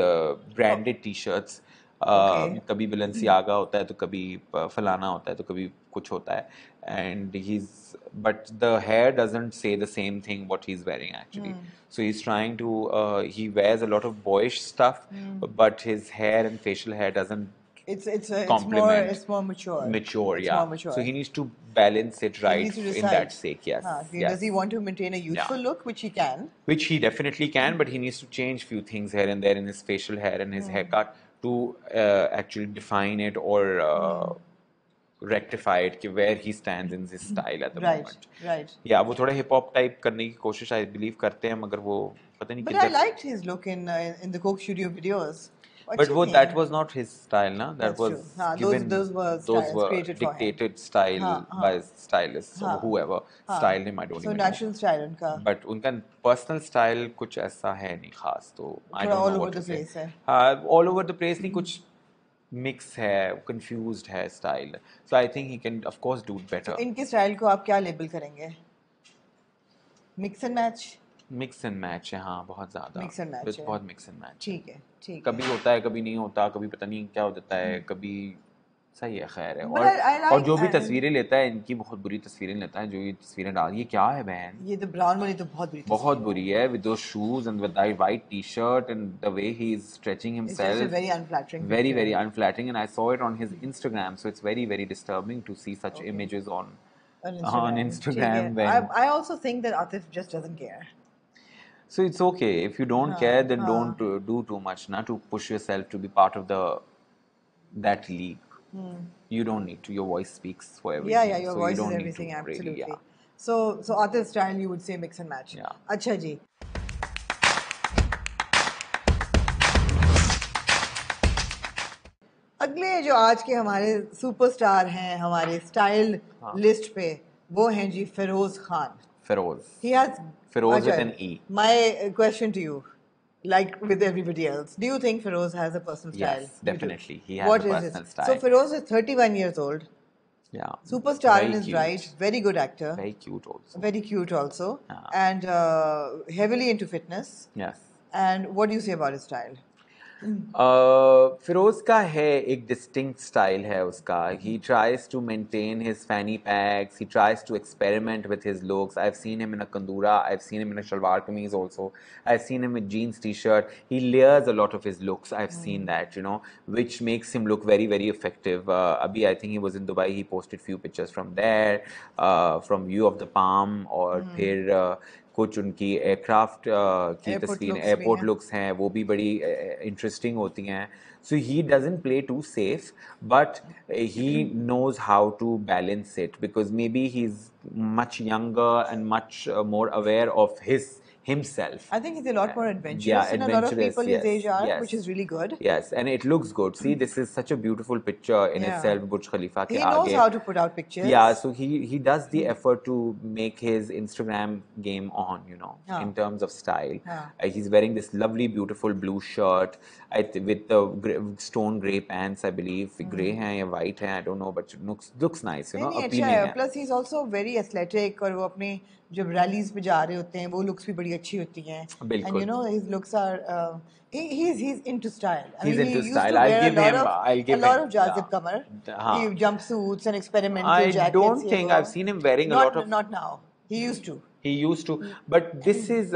branded T-shirts. Okay. कभी बलेंसियागा होता है तो कभी फलाना होता है तो कभी कुछ होता है, and but the hair doesn't say the same thing what he's wearing actually. So he's trying to he wears a lot of boyish stuff, but his hair and facial hair doesn't complement. It's more mature. Mature, It's yeah. more mature. So he needs to balance it He right needs to in decide. that sake, yes. Does yes. he want to maintain a youthful Yeah. look, which he can? Which he definitely can, but he needs to change few things here and there in his facial hair and his haircut to actually define it or rectify it कि where he stands in his style at the Right, moment. right. Yeah, वो थोड़ा hip hop type करने की कोशिश I believe करते हैं, मगर वो पता नहीं But I liked his look in the Coke Studio videos. But that was not his style, na? That That's was true. हाँ, given. those were styles created for him. dictated style by stylists or whoever styled him. I don't So even natural know. style उनका. But उनका personal style कुछ ऐसा है नहीं खास, तो I don't all know over what the to say. place है. All over the place नहीं, कुछ mix है, confused है style. So I think he can of course do better. So इनके style को आप क्या label करेंगे? Mix and match. Mix and match है, हाँ बहुत ज़्यादा। Mix and match है। बहुत मिक्स एंड मैच। ठीक है, ठीक है। कभी होता है, कभी नहीं होता, कभी पता नहीं क्या हो जाता है, कभी सही है, खैर है। But I like और जो भी तस्वीरें लेता है, इनकी बहुत बुरी तस्वीरें लेता है, जो ये तस्वीरें डाल, ये क्या है बहन? ये तो ब्राउन वाली तो बहुत बुरी बहुत बुरी है, with those shoes and with that white t-shirt and the way he is stretching himself. It's just a very unflattering. Very unflattering, and I saw it on his Instagram, so it's very disturbing to see such images on Instagram. When I also think that Atif just doesn't care. So it's okay if you don't care, then don't do too much, na, to push yourself to be part of that league. You don't need to. Your voice speaks for everything. Yeah, your so voice you don't is need everything, to, absolutely. Really, yeah. So Atif's style, you would say mix and match. Yeah. अच्छा जी. अगले जो आज के हमारे superstar हैं हमारे style list पे, वो हैं जी Firoz Khan. Feroz. He has Feroz with an E. My question to you, like with everybody else, do you think Feroz has a personal style? Yes, definitely. He has What a is personal it? style. So Feroz is 31 years old. Yeah. Superstar Very in his cute. right, very good actor. Very cute also. Very cute also. Yeah. And heavily into fitness. Yes. And what do you say about his style? Firoz का है एक distinct style है उसका. He tries to maintain his fanny packs. He tries to experiment with his looks. I've seen him in a kandura. I've seen him in a shalwar kameez also. I've seen him with jeans t-shirt. He layers a lot of his looks. I've seen that, which makes him look very effective. Abhi, I think he was in Dubai. He posted few pictures from there, from view of the Palm, और फिर कुछ उनकी aircraft की तस्वीरें, airport looks हैं, वो भी बड़ी इंटरेस्टिंग होती हैं. So he doesn't play too safe, but he knows how to balance it, because maybe he's much younger and much more aware of himself. I think he's a lot more adventurous than a lot of people his age are, which is really good. Yes, and it looks good. See, this is such a beautiful picture in itself, Burj Khalifa ke He knows how to put out pictures. Yeah, so he does the effort to make his Instagram game on, in terms of style. He's wearing this lovely, beautiful blue shirt with the stone grey pants, I believe. Grey hai ya white hai, I don't know, but it looks nice, appealing hai. Plus he's also very athletic, और वो अपने जब rallies पे जा रहे होते हैं वो लुक्स भी बड़ी अच्छी होती हैं. बिल्कुल. And his looks are he's into style. He's into style. I'll give him a lot of Jazib Kamar. Jumpsuits and experimental jackets. I don't think I've seen him wearing a lot of. Not now. He used to. But this is,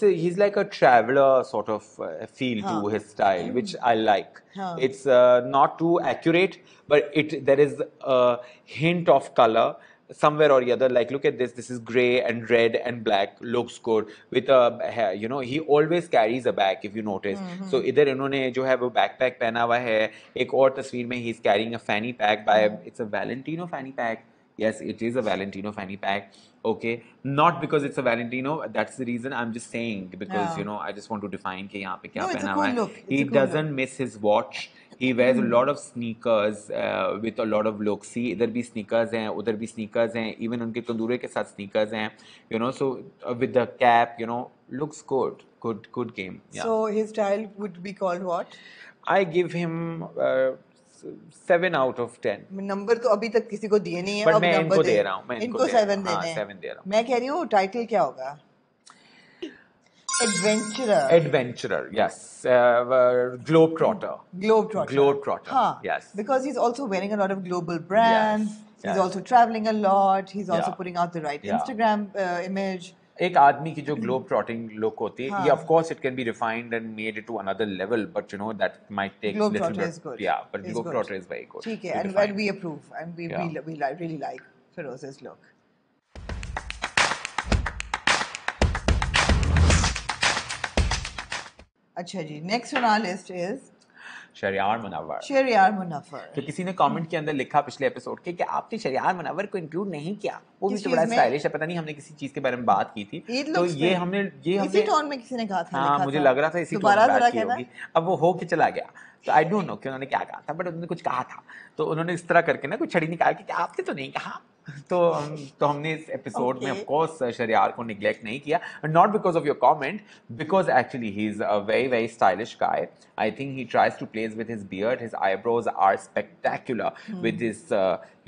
he's like a traveler sort of feel to his style, which I like. It's not too accurate, but there is a hint of color. somewhere or the other, like look at this is gray and red and black, looks good with a hair, you know, he always carries a bag if you notice. So इधर इन्होंने जो है वो backpack पहना हुआ है, एक और तस्वीर में he is carrying a fanny pack by it's a Valentino fanny pack. Yes, it is a Valentino fanny pack. Okay, not because it's a Valentino, that's the reason, I'm just saying because you know I just want to define कि यहाँ पे क्या पहना हुआ है. He doesn't miss his watch. He wears a lot of sneakers with a lot of looks. See, इधर भी sneakers हैं, उधर भी sneakers हैं, even उनके तंदूरे के साथ sneakers हैं, you know. So with the cap, you know, looks good, good game. Yeah. So his style would be called what? I give him 7 out of 10. Number तो अभी तक किसी को दिए नहीं है. But मैं इनको दे रहा हूँ, मैं इनको 7 देने हैं. 7 दे रहा हूँ. मैं कह रही हूँ टाइटल क्या होगा? Adventurer, yes. Globetrotter. Huh. Yes. Because he's also wearing a lot of global brands. Yes. He's also traveling a lot. He's also putting out the right Instagram image. एक आदमी की जो ग्लोब ट्रॉटिंग लुक होती है, ये of course it can be refined and made it to another level, but you know that might take little bit. Is good. Yeah, but Globetrotter is very good. ठीक है, and we approve, and we really like Feroz's look. अच्छा जी, next on our list is Shahriar Munawwar. तो किसी ने comment के अंदर लिखा पिछले एपिसोड के कि आपने शरियार मुनव्वर को इंक्लूड नहीं किया, वो भी तो बड़ा स्टाइलिश है, पता नहीं हमने किसी चीज के बारे में बात की थी, तो ये हमने इसी टोन में किसी ने कहा था. हाँ, मुझे लग रहा था इसी टोन में बात की होगी. अब वो हो के चला गया, तो आई डोंट नो कि उन्होंने क्या कहा था, बट उन्होंने कुछ कहा था, तो उन्होंने इस तरह करके ना कुछ छड़ी निकाल के आपने तो नहीं कहा. तो हमने इस एपिसोड में ऑफ कोर्स शरियार को निग्लेक्ट नहीं किया, not because of your comment, because actually he is a very stylish guy. I think he tries to place with his beard, his eyebrows are spectacular with his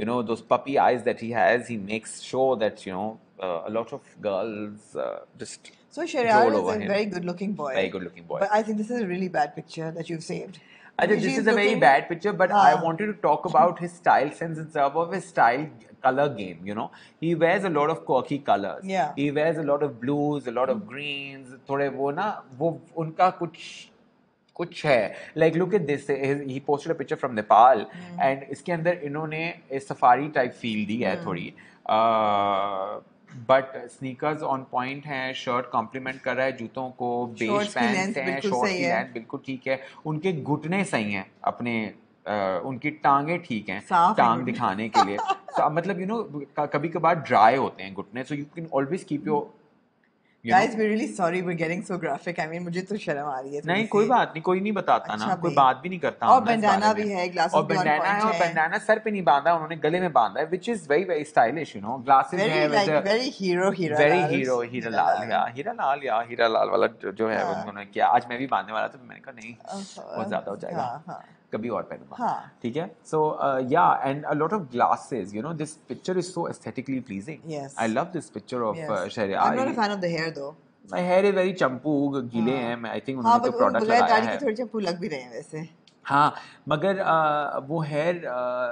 you know those puppy eyes that he has. He makes sure that you know a lot of girls just so Shariar is a very good looking boy. But I think this is a really bad picture that you've saved. This is a very bad picture, but I wanted to talk about his style sense and some of his style color game, you know. He wears a lot of quirky colors. Yeah. He wears a lot of blues, a lot of greens. थोड़े वो ना वो उनका कुछ है. Like look at this, he posted a picture from Nepal and इसके अंदर इन्होंने सफारी टाइप फील दी है थोड़ी, बट स्नीकर्स ऑन पॉइंट हैं, शर्ट कॉम्प्लीमेंट कर रहा है जूतों को, बेज पैंट्स हैं, शॉर्ट की लेंथ बिल्कुल ठीक है, उनके घुटने सही हैं अपने, उनकी टांगे ठीक हैं टांग दिखाने के लिए. मतलब यू नो कभी कभार ड्राई होते हैं घुटने, so you can always keep your Guys, we're really sorry we're getting so graphic. I mean, मुझे तो शर्म आ रही है. नहीं, कोई बात नहीं, कोई नहीं बताता ना, कोई बात भी नहीं करता. और बैंडाना भी है, ग्लासेस और बैंडाना है, और बैंडाना सर पे नहीं बांधा, उन्होंने गले में बांधा है, which is very stylish, you know. Glasses है, very हीरा लाल वाला जो है उन्होंने किया. आज मैं भी बांधने वाला था, मैंने कहा नहीं बहुत ज्यादा हो जाएगा, कभी और पहनूंगा. ठीक है. So yeah, and a lot of glasses, you know, this picture is so aesthetically pleasing. Yes. I love this picture of Shariar. I'm not a fan of the hair though. My hair is very चंपू, गीले हैं. I think उन्होंने तो product लगाया है. थोड़े चंपू लग भी रहे हैं वैसे. हाँ, मगर वो हेयर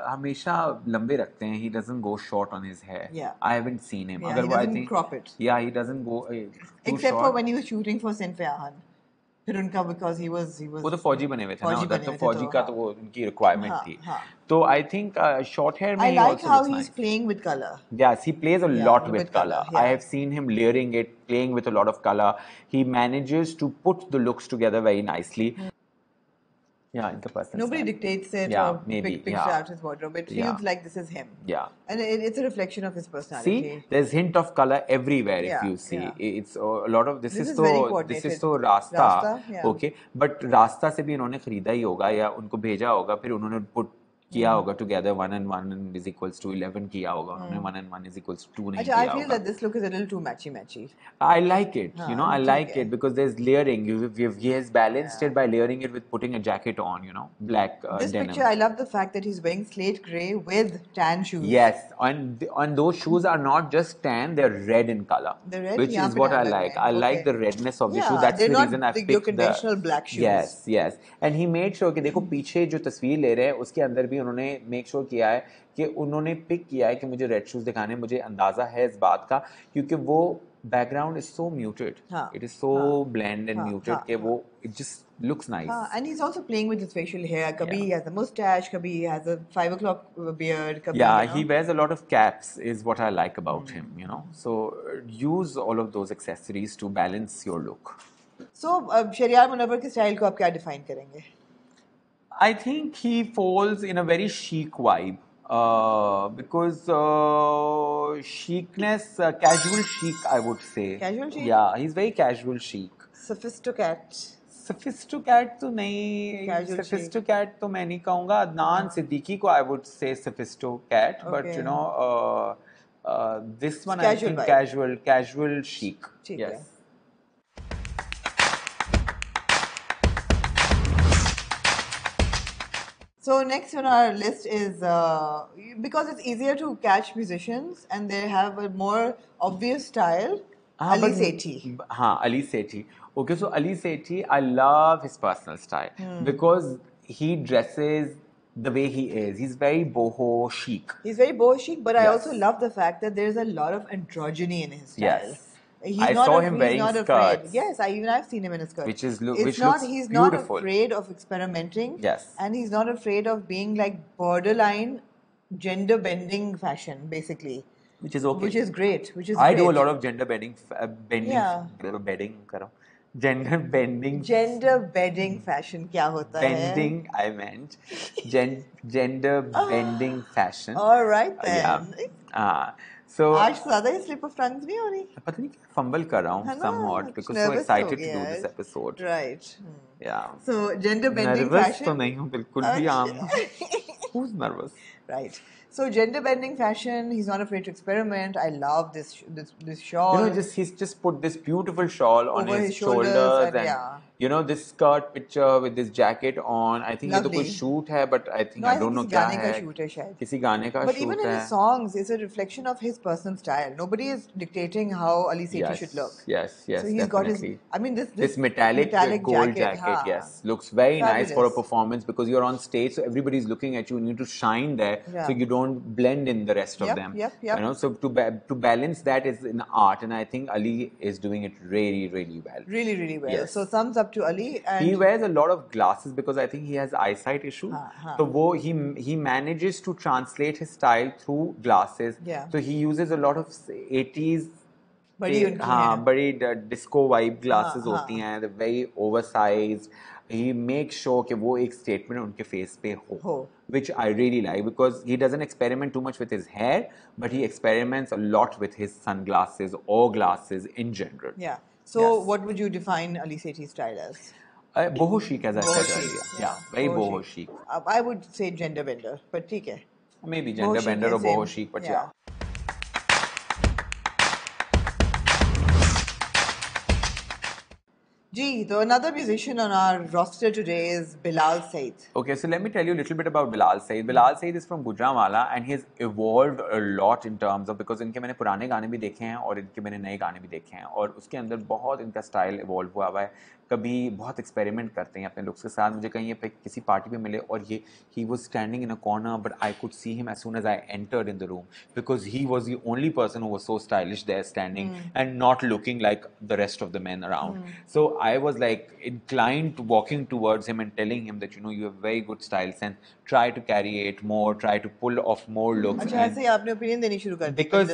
हमेशा लंबे रखते हैं. He doesn't go short on his hair. I haven't seen him. He doesn't crop it. Yeah, he doesn't go except for when he was shooting for Sinfahan. फिर उनका because he was वो तो फौजी बने हुए थे ना, तो फौजी का तो वो उनकी रिक्वायरमेंट थी. तो I think short hair में I like how he's playing with color. Yes, he plays a lot with color. I have seen him layering it, playing with a lot of color. He manages to put the looks together very nicely. Yeah, in the personal Nobody style. dictates it or maybe, picture out his wardrobe. It feels like this is him. Yeah. And it's a reflection of his personality. See, there's hint of color everywhere if you see. It's a lot of this is so Rasta. Okay, but Rasta से भी इन्होंने खरीदा ही होगा या उनको भेजा होगा, फिर उन्होंने put किया होगा together. 1 and 1 is equals to 11 किया होगा उन्होंने, 1 and 1 is equals to 2 नहीं किया होगा. I feel that this look is a little too matchy. I like it, you know, I like it because there's layering. He has balanced it by layering it with putting a jacket on, you know, black this denim. Picture, I love the fact that he's wearing slate grey with tan shoes. Yes, and those shoes are not just tan, they're red in color. They're red, which is what I like. I like the redness of the shoe. That's the reason I picked your conventional black shoes. Yes. And he made sure कि देखो पीछे जो तस्वीर ले रहे हैं उसके अंदर भी उन्होंने मेक श्योर किया है कि उन्होंने पिक किया है कि मुझे रेड शूज दिखाने. मुझे अंदाजा है इस बात का क्योंकि वो background is so muted, it is so blend and muted कि वो it just looks nice. And he's also playing with his facial hair. Kabhi Yeah. he has a mustache, kabhi he has a 5 o'clock beard, kabhi, Yeah, you know. he wears a lot of caps, is what I like about him, you know. So use all of those accessories to balance your look. So, Shahryar Munawwar के style को आप क्या define करेंगे? I think he falls in a very chic vibe because chicness, casual chic, I would say. Casual chic? Yeah, he's very casual chic. Sophisticated. Sophisticated तो नहीं, Casual chic. sophisticated तो मैं नहीं कहूँगा. Adnan Siddiqui को I would say sophisticated, but Okay. you know, this one I Casual think vibe. casual chic. ठीक Yes. है. So next on our list is because it's easier to catch musicians and they have a more obvious style. Ali Sethi. Ali Sethi. Okay, so Ali Sethi, I love his personal style because he dresses the way he is. He's very boho chic. He's very boho chic, but I Yes. also love the fact that there's a lot of androgyny in his style. Yes. He's I not saw af- him he's wearing not skirts. Afraid. Yes, I've seen him in a skirt. Which is It's which not, looks he's beautiful. not afraid of experimenting. Yes. And he's not afraid of being like borderline gender bending fashion, basically. Which is okay. Which is great. I do a lot of gender bending, Yeah. bedding करो. Gender bending. Gender bedding fashion क्या होता है? Bending, I meant. Gender bending fashion. All right then. Yeah. So आज ज़्यादा ही slip of tongues नहीं हो रही? पता नहीं क्या fumble कर रहा है हूँ ना? somewhat because so Nervous excited हो to गया do this है. episode. Right. Yeah. So gender bending Nervous fashion. तो नहीं हूँ बिल्कुल भी आम. Who's nervous? Right. So gender bending fashion. He's not afraid to experiment. I love this shawl. You know, he's just put this beautiful shawl on Over his his shoulders shoulders and yeah. you know this skirt picture with this jacket on. I think ये तो कोई Lovely. shoot है, but I think No, I I don't think know किसी क्या गाने का है. shoot है शायद. किसी गाने का But shoot even in है. his songs, it's a reflection of his personal style. Nobody is dictating how Ali Sethi Yes, should look. yes, So he's got his. definitely. I mean, This metallic gold jacket, हाँ. yes, looks very nice for a Fabulous. performance because you're on stage, so everybody's looking at you. You need to shine there, Yeah. so you don't blend in the rest of Yep, them. yep. You know, so to balance that is an art, and I think Ali is doing it really, really well. Really, really well. Yes. So thumbs up to Ali. And He wears a lot of glasses because I think he has eyesight issue. हाँ. So he manages to translate his style through glasses. Yeah. So he uses a lot of 80s बड़ी उनकी हाँ हैं. बड़ी disco vibe glasses हाँ, होती हैं very oversized ही make sure कि वो एक स्टेटमेंट उनके फेस पे हो which I really like because he doesn't experiment too much with his hair but he experiments a lot with his sunglasses or glasses in general. Yeah. So Yes. what would you define Ali Sethi's style as? Boho chic as I Boho said chic, earlier. yeah. Yeah, very Boho boho chic. I would say gender bender, but ठीक है. Maybe Boho gender chic bender or is boho same. chic, but Yeah. yeah. Gee, so another musician on our roster today is Bilal Said. Okay, so let me tell you a little bit about Bilal Said. Bilal Said is from Gujranwala and he has evolved a lot in terms of because इनके मैंने पुराने गाने भी देखे हैं और इनके मैंने नए गाने भी देखे हैं और उसके अंदर बहुत इनका स्टाइल इवॉल्व हुआ है. कभी बहुत एक्सपेरिमेंट करते हैं अपने लुक्स के साथ. मुझे कहीं पे किसी पार्टी पे मिले और ये he was standing in a corner but I could see him as soon as I entered in the room because he was the only person who was so stylish there standing and not looking like the rest of the men around. So I was like inclined to walking towards him and telling him that you know you have very good style sense. Try to carry it more. Try to pull off more looks. अच्छा ऐसे ही आपने opinion देनी शुरू कर दी. Because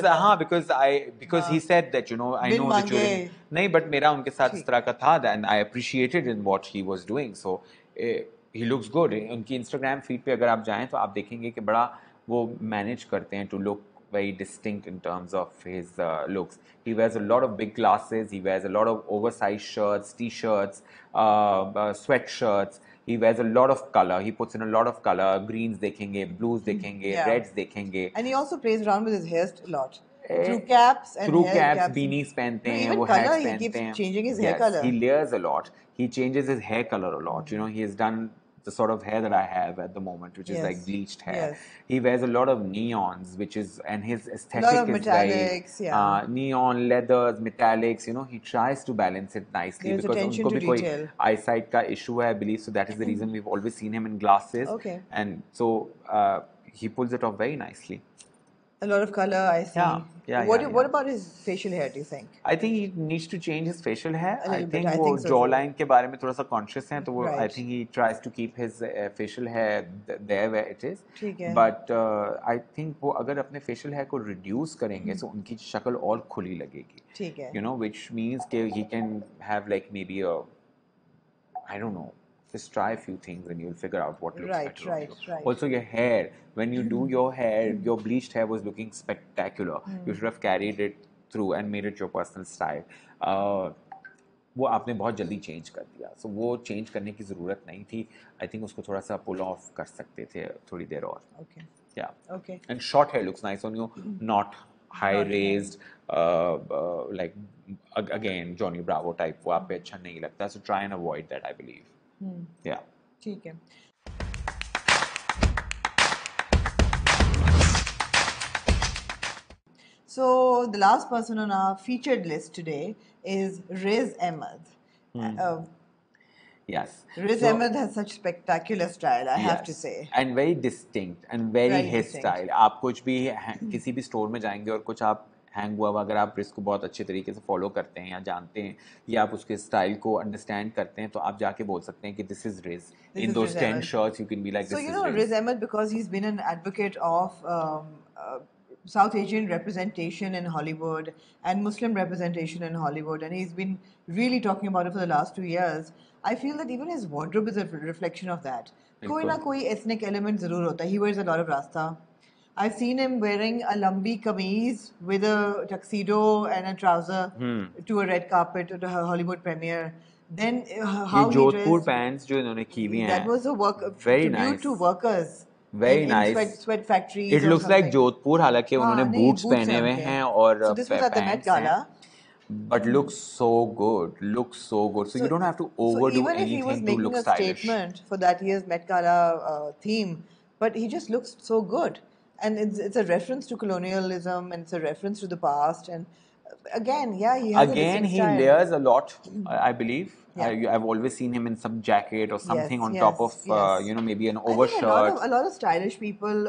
because he said that you know I bin know that you मांगे. नहीं but मेरा उनके साथ इस तरह का था and I appreciated in what he was doing so he looks good. उनकी Instagram feed पे अगर आप जाएं तो आप देखेंगे कि बड़ा वो manage करते हैं to look very distinct in terms of his looks. He wears a lot of big glasses. He wears a lot of oversized shirts, t-shirts, sweatshirts. He wears a lot of color. He puts in a lot of color. Greens देखेंगे, blues देखेंगे, Yeah. reds देखेंगे. And he also plays around with his hair a lot. Through caps and Through hair caps, caps. beanies पहनते No, हैं, even वो colour, hats he पहनते keeps हैं. changing his hair Yes, colour. he layers a lot. He changes his hair color a lot. You know, he has done the sort of hair that I have at the moment, which is Yes. like bleached hair. Yes. He wears a lot of neons, which is and his aesthetic Lot of is metallics, very yeah. neon, leathers, metallics. You know, he tries to balance it nicely There's because attention उनको to भी कोई detail. eyesight का issue है, I believe. So that is the reason we've always seen him in glasses. Okay. And so he pulls it off very nicely. A lot of color, I see. Yeah. What about his facial hair, do you think? I think he needs to change his facial hair. A I little bit, think I वो think so too. jawline के बारे में थोड़ा सा conscious हैं, तो वो I Right. think he tries to keep his facial hair there where it is. ठीक है. But I think वो अगर अपने facial hair को reduce करेंगे, तो उनकी शक्ल और खुली लगेगी. ठीक है. You know, which means कि he can have like maybe a, I don't know, just try a few things and you'll figure out what looks better on you. Right. Also your hair, when you do your hair, your bleached hair was looking spectacular. You should have carried it through and made it your personal style. वो आपने बहुत जल्दी change कर दिया, so वो change करने की ज़रूरत नहीं थी. I think उसको थोड़ा सा पुल ऑफ कर सकते थे थोड़ी देर और. Okay. Yeah. Okay. And short hair looks nice on you, not high raised, like again Johnny Bravo type. वो आप पे अच्छा नहीं लगता, so try and avoid that, I believe. Yeah. ठीक है. So the last person on our featured list today is Riz Ahmed. Yes. Riz Ahmed has such spectacular style, I have to say. And very distinct and very his distinct. style. आप कुछ भी किसी भी store में जाएंगे और कुछ आप हैंग हुआ अगर आप रिस्क को बहुत अच्छे तरीके से फॉलो करते हैं या जानते हैं या आप उसके स्टाइल को अंडरस्टैंड करते हैं, तो आप जाके बोल सकते हैं कि this is ridge. In those 10 shirts you can be like, so this you is know Riz Ahmed, because he's been an advocate of South Asian representation in Hollywood and Muslim representation in Hollywood, and he's been really talking about it for the last 2 years. I feel that even his wardrobe is a reflection of that. कोई ना कोई ethnic element ज़रूर होता है. He wears a lot of rasta. I've seen him wearing a lambi kameez with a tuxedo and a trouser to a red carpet at a Hollywood premiere. Then how he Jodhpur dressed, pants जो इन्होंने की हुई हैं, that was a work very tribute nice to workers. Very in nice. sweat factories. It looks like Jodhpur, हालांकि उन्होंने boots पहने हुए हैं और so this was at the Met Gala. But looks so good. So you don't have to overdo even if he was anything to making look a stylish. statement for that year's Met Gala theme, but he just looks so good. And it's a reference to colonialism, and it's a reference to the past. And again, yeah, he has a distinct he style. layers a lot, I believe. Yeah. I've always seen him in some jacket or something on top of, you know, maybe an I think overshirt. a lot of stylish people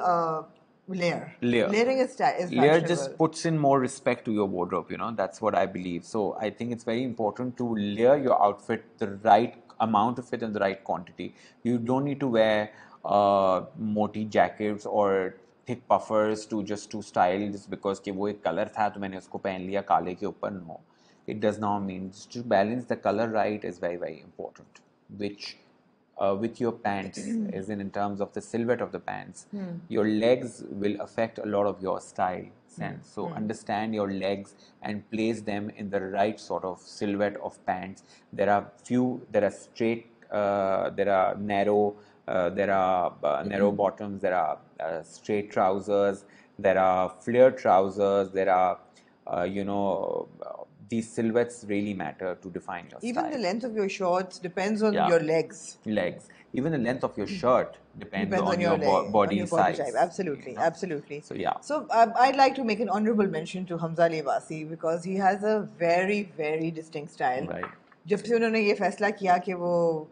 layer. Layering is Layer fashionable. just puts in more respect to your wardrobe, you know. That's what I believe. So I think it's very important to layer your outfit, the right amount of it and the right quantity. You don't need to wear moti jackets or thick puffers to style just because कि वो एक color था तो मैंने उसको पहन लिया काले के ऊपर. No, it does not mean. Just to balance the color right is very, very important. Which with your pants is in terms of the silhouette of the pants. Your legs will affect a lot of your style sense. So understand your legs and place them in the right sort of silhouette of pants. There are straight, there are narrow, there are narrow bottoms, there are straight trousers, there are flare trousers, there are you know, these silhouettes really matter to define your style. Even the length of your shorts depends on your legs. Even the length of your shirt depends on your body size. Type. Absolutely, you know? Absolutely. So yeah. So I'd like to make an honorable mention to Hamza Ali Abbasi because he has a very, very distinct style. Right. जब से उन्होंने ये फैसला किया कि वो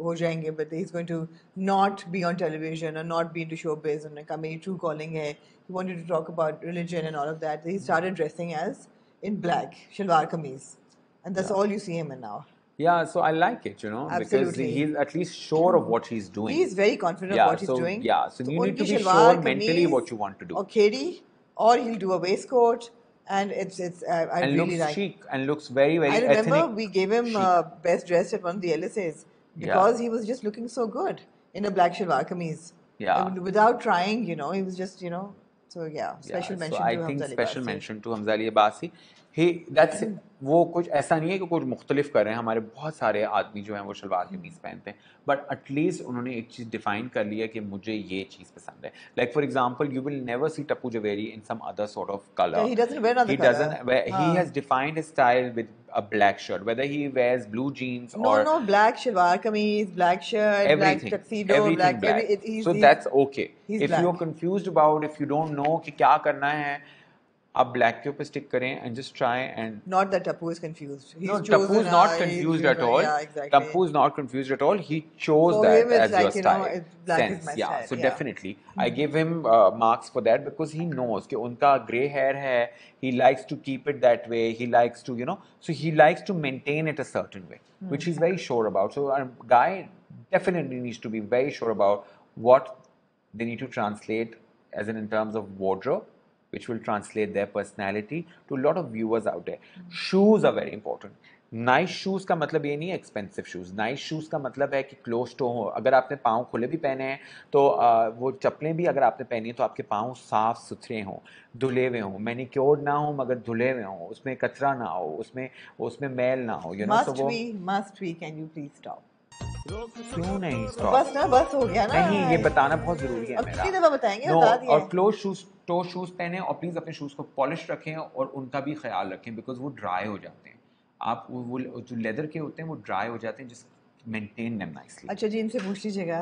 हो जाएंगे, but he's going to not be on television or not be into showbiz, उन्होंने कहा मेरी true calling है. He wanted to talk about religion and all of that. He started dressing as in black, shalwar kameez, and that's all you see him in now. Yeah, so I like it, you know, Absolutely. because he's at least sure of what he's doing. He's very confident of what he's doing. Yeah, so you need to be sure mentally what you want to do. Or khedi, or he'll do a waistcoat, and it's I and really looks like. chic and looks very, very. I remember ethnic, we gave him best dressed at one of the LSAs because he was just looking so good in a black shalwar kameez. Yeah. And without trying, you know, he was just, you know. So yeah, special mention so to I think Hamza Ali special Abbasi. mention to Hamza Ali Abbasi. That's वो कुछ ऐसा नहीं है कि कुछ मुख्तलिफ कर रहे हैं. हमारे बहुत सारे आदमी जो हैं वो शलवार कमीज पहनते हैं, बट एटलीस्ट उन्होंने एक चीज़ डिफाइन कर लिया कि मुझे ये चीज़ पसंद है. Like for example you will never see Tappu Javeri in some other sort of colour. Yeah, he doesn't wear another color. He has defined his style with a black shirt, whether he wears blue jeans or No, black shalwar kameez, black shirt, everything, black tuxedo, everything black. So that's okay. If you're confused about, if you don't know कि क्या करना है, आप black के ऊपर stick करें and just try and Not that Tapu is confused. He's no, chosen, Tappu's not he's confused at chosen, all. yeah, exactly. Tappu's not confused at all. He chose For that him, it's as your like, you know, style. black is Sense, my yeah. style, So yeah. definitely, I give him marks for that because he knows कि उनका grey hair है. He likes to keep it that way. He likes to, you know, so he likes to maintain it a certain way, which he's very sure about. So a guy definitely needs to be very sure about what they need to translate as in terms of wardrobe, which will translate their personality to a lot of viewers out there. Shoes are very important. Nice shoes का मतलब ये नहीं है expensive shoes. Nice shoes का मतलब है कि close to हो. अगर आपने पाँव खुले भी पहने हैं तो वो चप्पलें भी अगर आपने पहनी है तो आपके पाँव साफ सुथरे हों, धुले हुए हों, मैनिक्योर्ड ना हो मगर धुले हुए हों, उसमें कचरा ना हो, उसमें मैल ना हो. यू नो, सो वो must we, can you please stop? क्यों नहीं स्टॉप? बस ना, बस हो गया ना. नहीं, ये बताना बहुत जरूरी है अब मेरा. कितनी दफा बताएंगे, नो, बता दिया और है. क्लोज शूज, टो शूज पहने और प्लीज अपने शूज को पॉलिश रखें और उनका भी ख्याल रखें बिकॉज वो ड्राई हो जाते हैं. आप वो जो लेदर के होते हैं वो ड्राई हो जाते हैं. Just maintain them nicely. अच्छा जी, इनसे पूछ लीजिएगा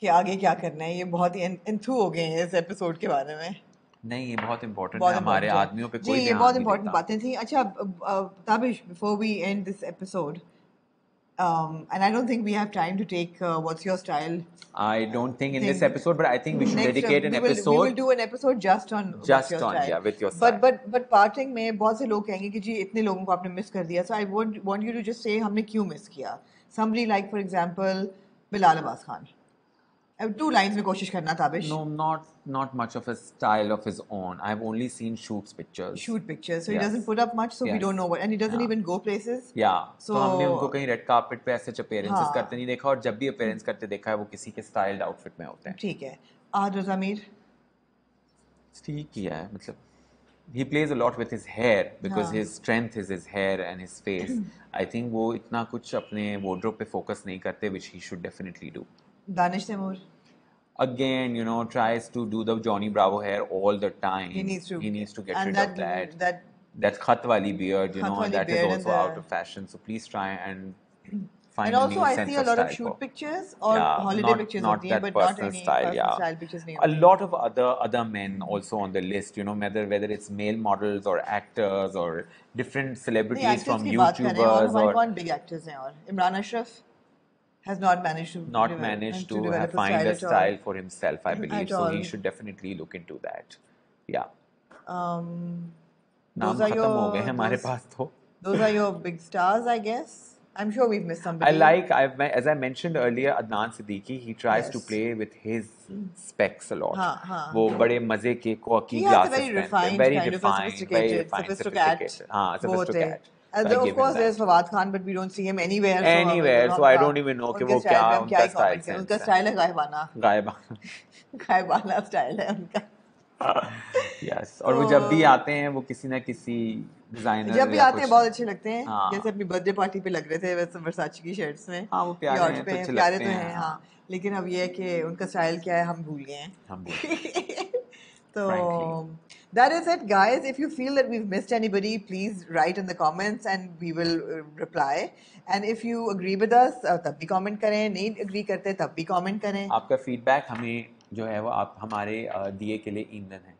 कि आगे क्या करना है. ये बहुत ही इंथू हो गए हैं इस एपिसोड के बारे में. नहीं, ये बहुत इंपॉर्टेंट है. हमारे आदमियों पे कोई जी, ये बहुत इंपॉर्टेंट बातें थी. अच्छा Tabish, before we end this episode, and I don't think we have time to take what's your style. I don't think in this episode, but I think we should dedicate an episode. We will do an episode just on what's your style. Yeah, with your style. But parting में बहुत से लोग कहेंगे कि जी इतने लोगों को आपने मिस कर दिया. So I want you to just say हमने क्यों मिस किया. Somebody like, for example, Bilal Abbas Khan. 2 lines में कोशिश करना, Tabish. No, not much of a style of his own. I've only seen shoots pictures. Shoot pictures. So Yes. he doesn't put up much, so we Yes. don't know what, and he doesn't Yeah. even go places. Yeah. So तो हमने उनको कहीं red carpet पे ऐसे appearances हाँ. करते नहीं देखा और जब भी अपीयरेंस करते देखा है वो किसी के स्टाइल्ड आउटफिट में होते हैं. ठीक है. Ahad Raza Mir. ठीक किया है, मतलब he plays a lot with his hair because हाँ. his strength is his hair and his face. I think वो इतना कुछ अपने wardrobe पे focus नहीं करते, which he should definitely do. Danish Taimur. Again, you know, tries to do the Johnny Bravo hair all the time. He needs to get and rid of that. That khat wali beard, you know, and that is also out of fashion. So please try and find and a also new I sense see a of lot of style shoot for. pictures or holiday not, pictures not होती that हैं, but not personal any style, personal style pictures नहीं A होती. lot of other men also on the list, you know, whether it's male models or actors or different celebrities from YouTubers और or हमारे कौन big actors हैं. और Imran Ashraf has not managed to have find a style for himself, I believe. So he should definitely look into that. Yeah. नाम खत्म हो गए हमारे पास तो. Those are your big stars, I guess. I'm sure we've missed somebody. As I mentioned earlier, Adnan Siddiqui, he tries to play with his specs a lot. वो बड़े मजे के quirky glasses पहनते हैं, very refined, sophisticated. हाँ, sophisticated. And of course, there's Fawad Khan, but we don't see him anywhere. So I don't even know कि वो क्या उनका style है. उनका style है गायबाना style है उनका. Yes. और वो जब भी आते हैं वो किसी ना किसी डिजाइनर जब भी आते हैं बहुत अच्छे लगते हैं. जैसे अपनी बर्थडे पार्टी पे लग रहे थे वैसे वर्साची की शर्ट्स में. हाँ, वो प्यारे हैं, प्यारे तो हैं. हाँ, लेकिन अब ये है कि उनका स्टाइल क्या है हम भूल गए हैं. तो that is it, guys. If you feel that we've missed anybody, please write in the comments and we will reply. And if you agree with us, तब भी comment करें. नहीं agree करते तब भी comment करें. आपका feedback हमें जो है वो आप हमारे दिए के लिए ईंधन है.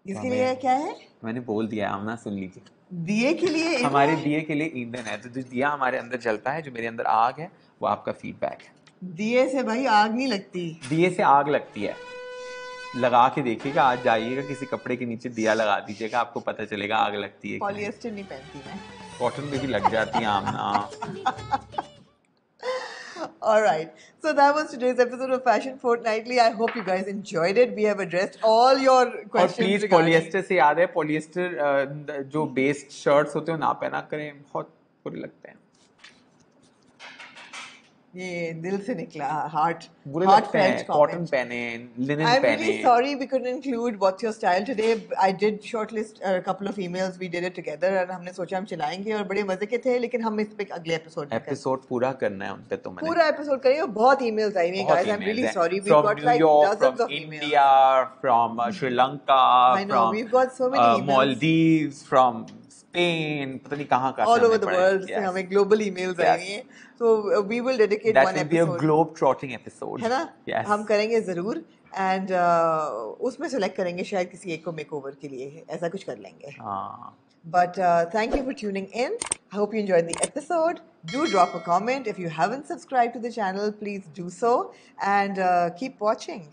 इसके लिए क्या है? मैंने बोल दिया, आमना सुन लीजिए. दिए के लिए हमारे दिए के लिए ईंधन है. तो जो दिया हमारे अंदर जलता है, जो मेरे अंदर आग है, वो आपका फीडबैक है. दिए से भाई आग नहीं लगती. दिए से आग लगती है. लगा के देखिएगा, आज जाइएगा किसी कपड़े के नीचे दिया लगा दीजिएगा, आपको पता चलेगा आग लगती है. पॉलिएस्टर नहीं पहनती मैं. कॉटन में भी लग जाती है आमना. All right. So that was today's episode of Fashion Fortnightly. I hope you guys enjoyed it. We have addressed all your questions. और प्लीज पॉलिएस्टर से याद है, पॉलिएस्टर जो बेस्ड शर्ट्स होते हैं ना पहना करें, बहुत बुरे लगते हैं. ये दिल से निकला. हार्ट फेल्ट कॉटन पहने, लिनन पहने. I'm really sorry we couldn't include what's your style today. I did shortlist a couple of emails. We did it together और हमने सोचा हम चलाएंगे और बड़े मजे के थे, लेकिन हम इस पे अगले एपिसोड पूरा करना है उन पे. तो मैंने पूरा एपिसोड करेंगे. बहुत emails आई हुई guys. I'm really sorry. We've got like dozens of emails. From India, from Sri Lanka, I know, we've got so many emails. Maldives, from Spain, पता नहीं कहाँ से all over हमने the पढ़े। world से Yes, हमें global emails आई yes. हैं, so we will dedicate That one will be a episode, globe trotting episode. है ना? Yes. हम करेंगे ज़रूर, and उसमें select करेंगे शायद किसी एक को makeover के लिए, ऐसा कुछ कर लेंगे. But thank you for tuning in. I hope you enjoyed the episode. Do drop a comment. If you haven't subscribed to the channel, please do so, and keep watching.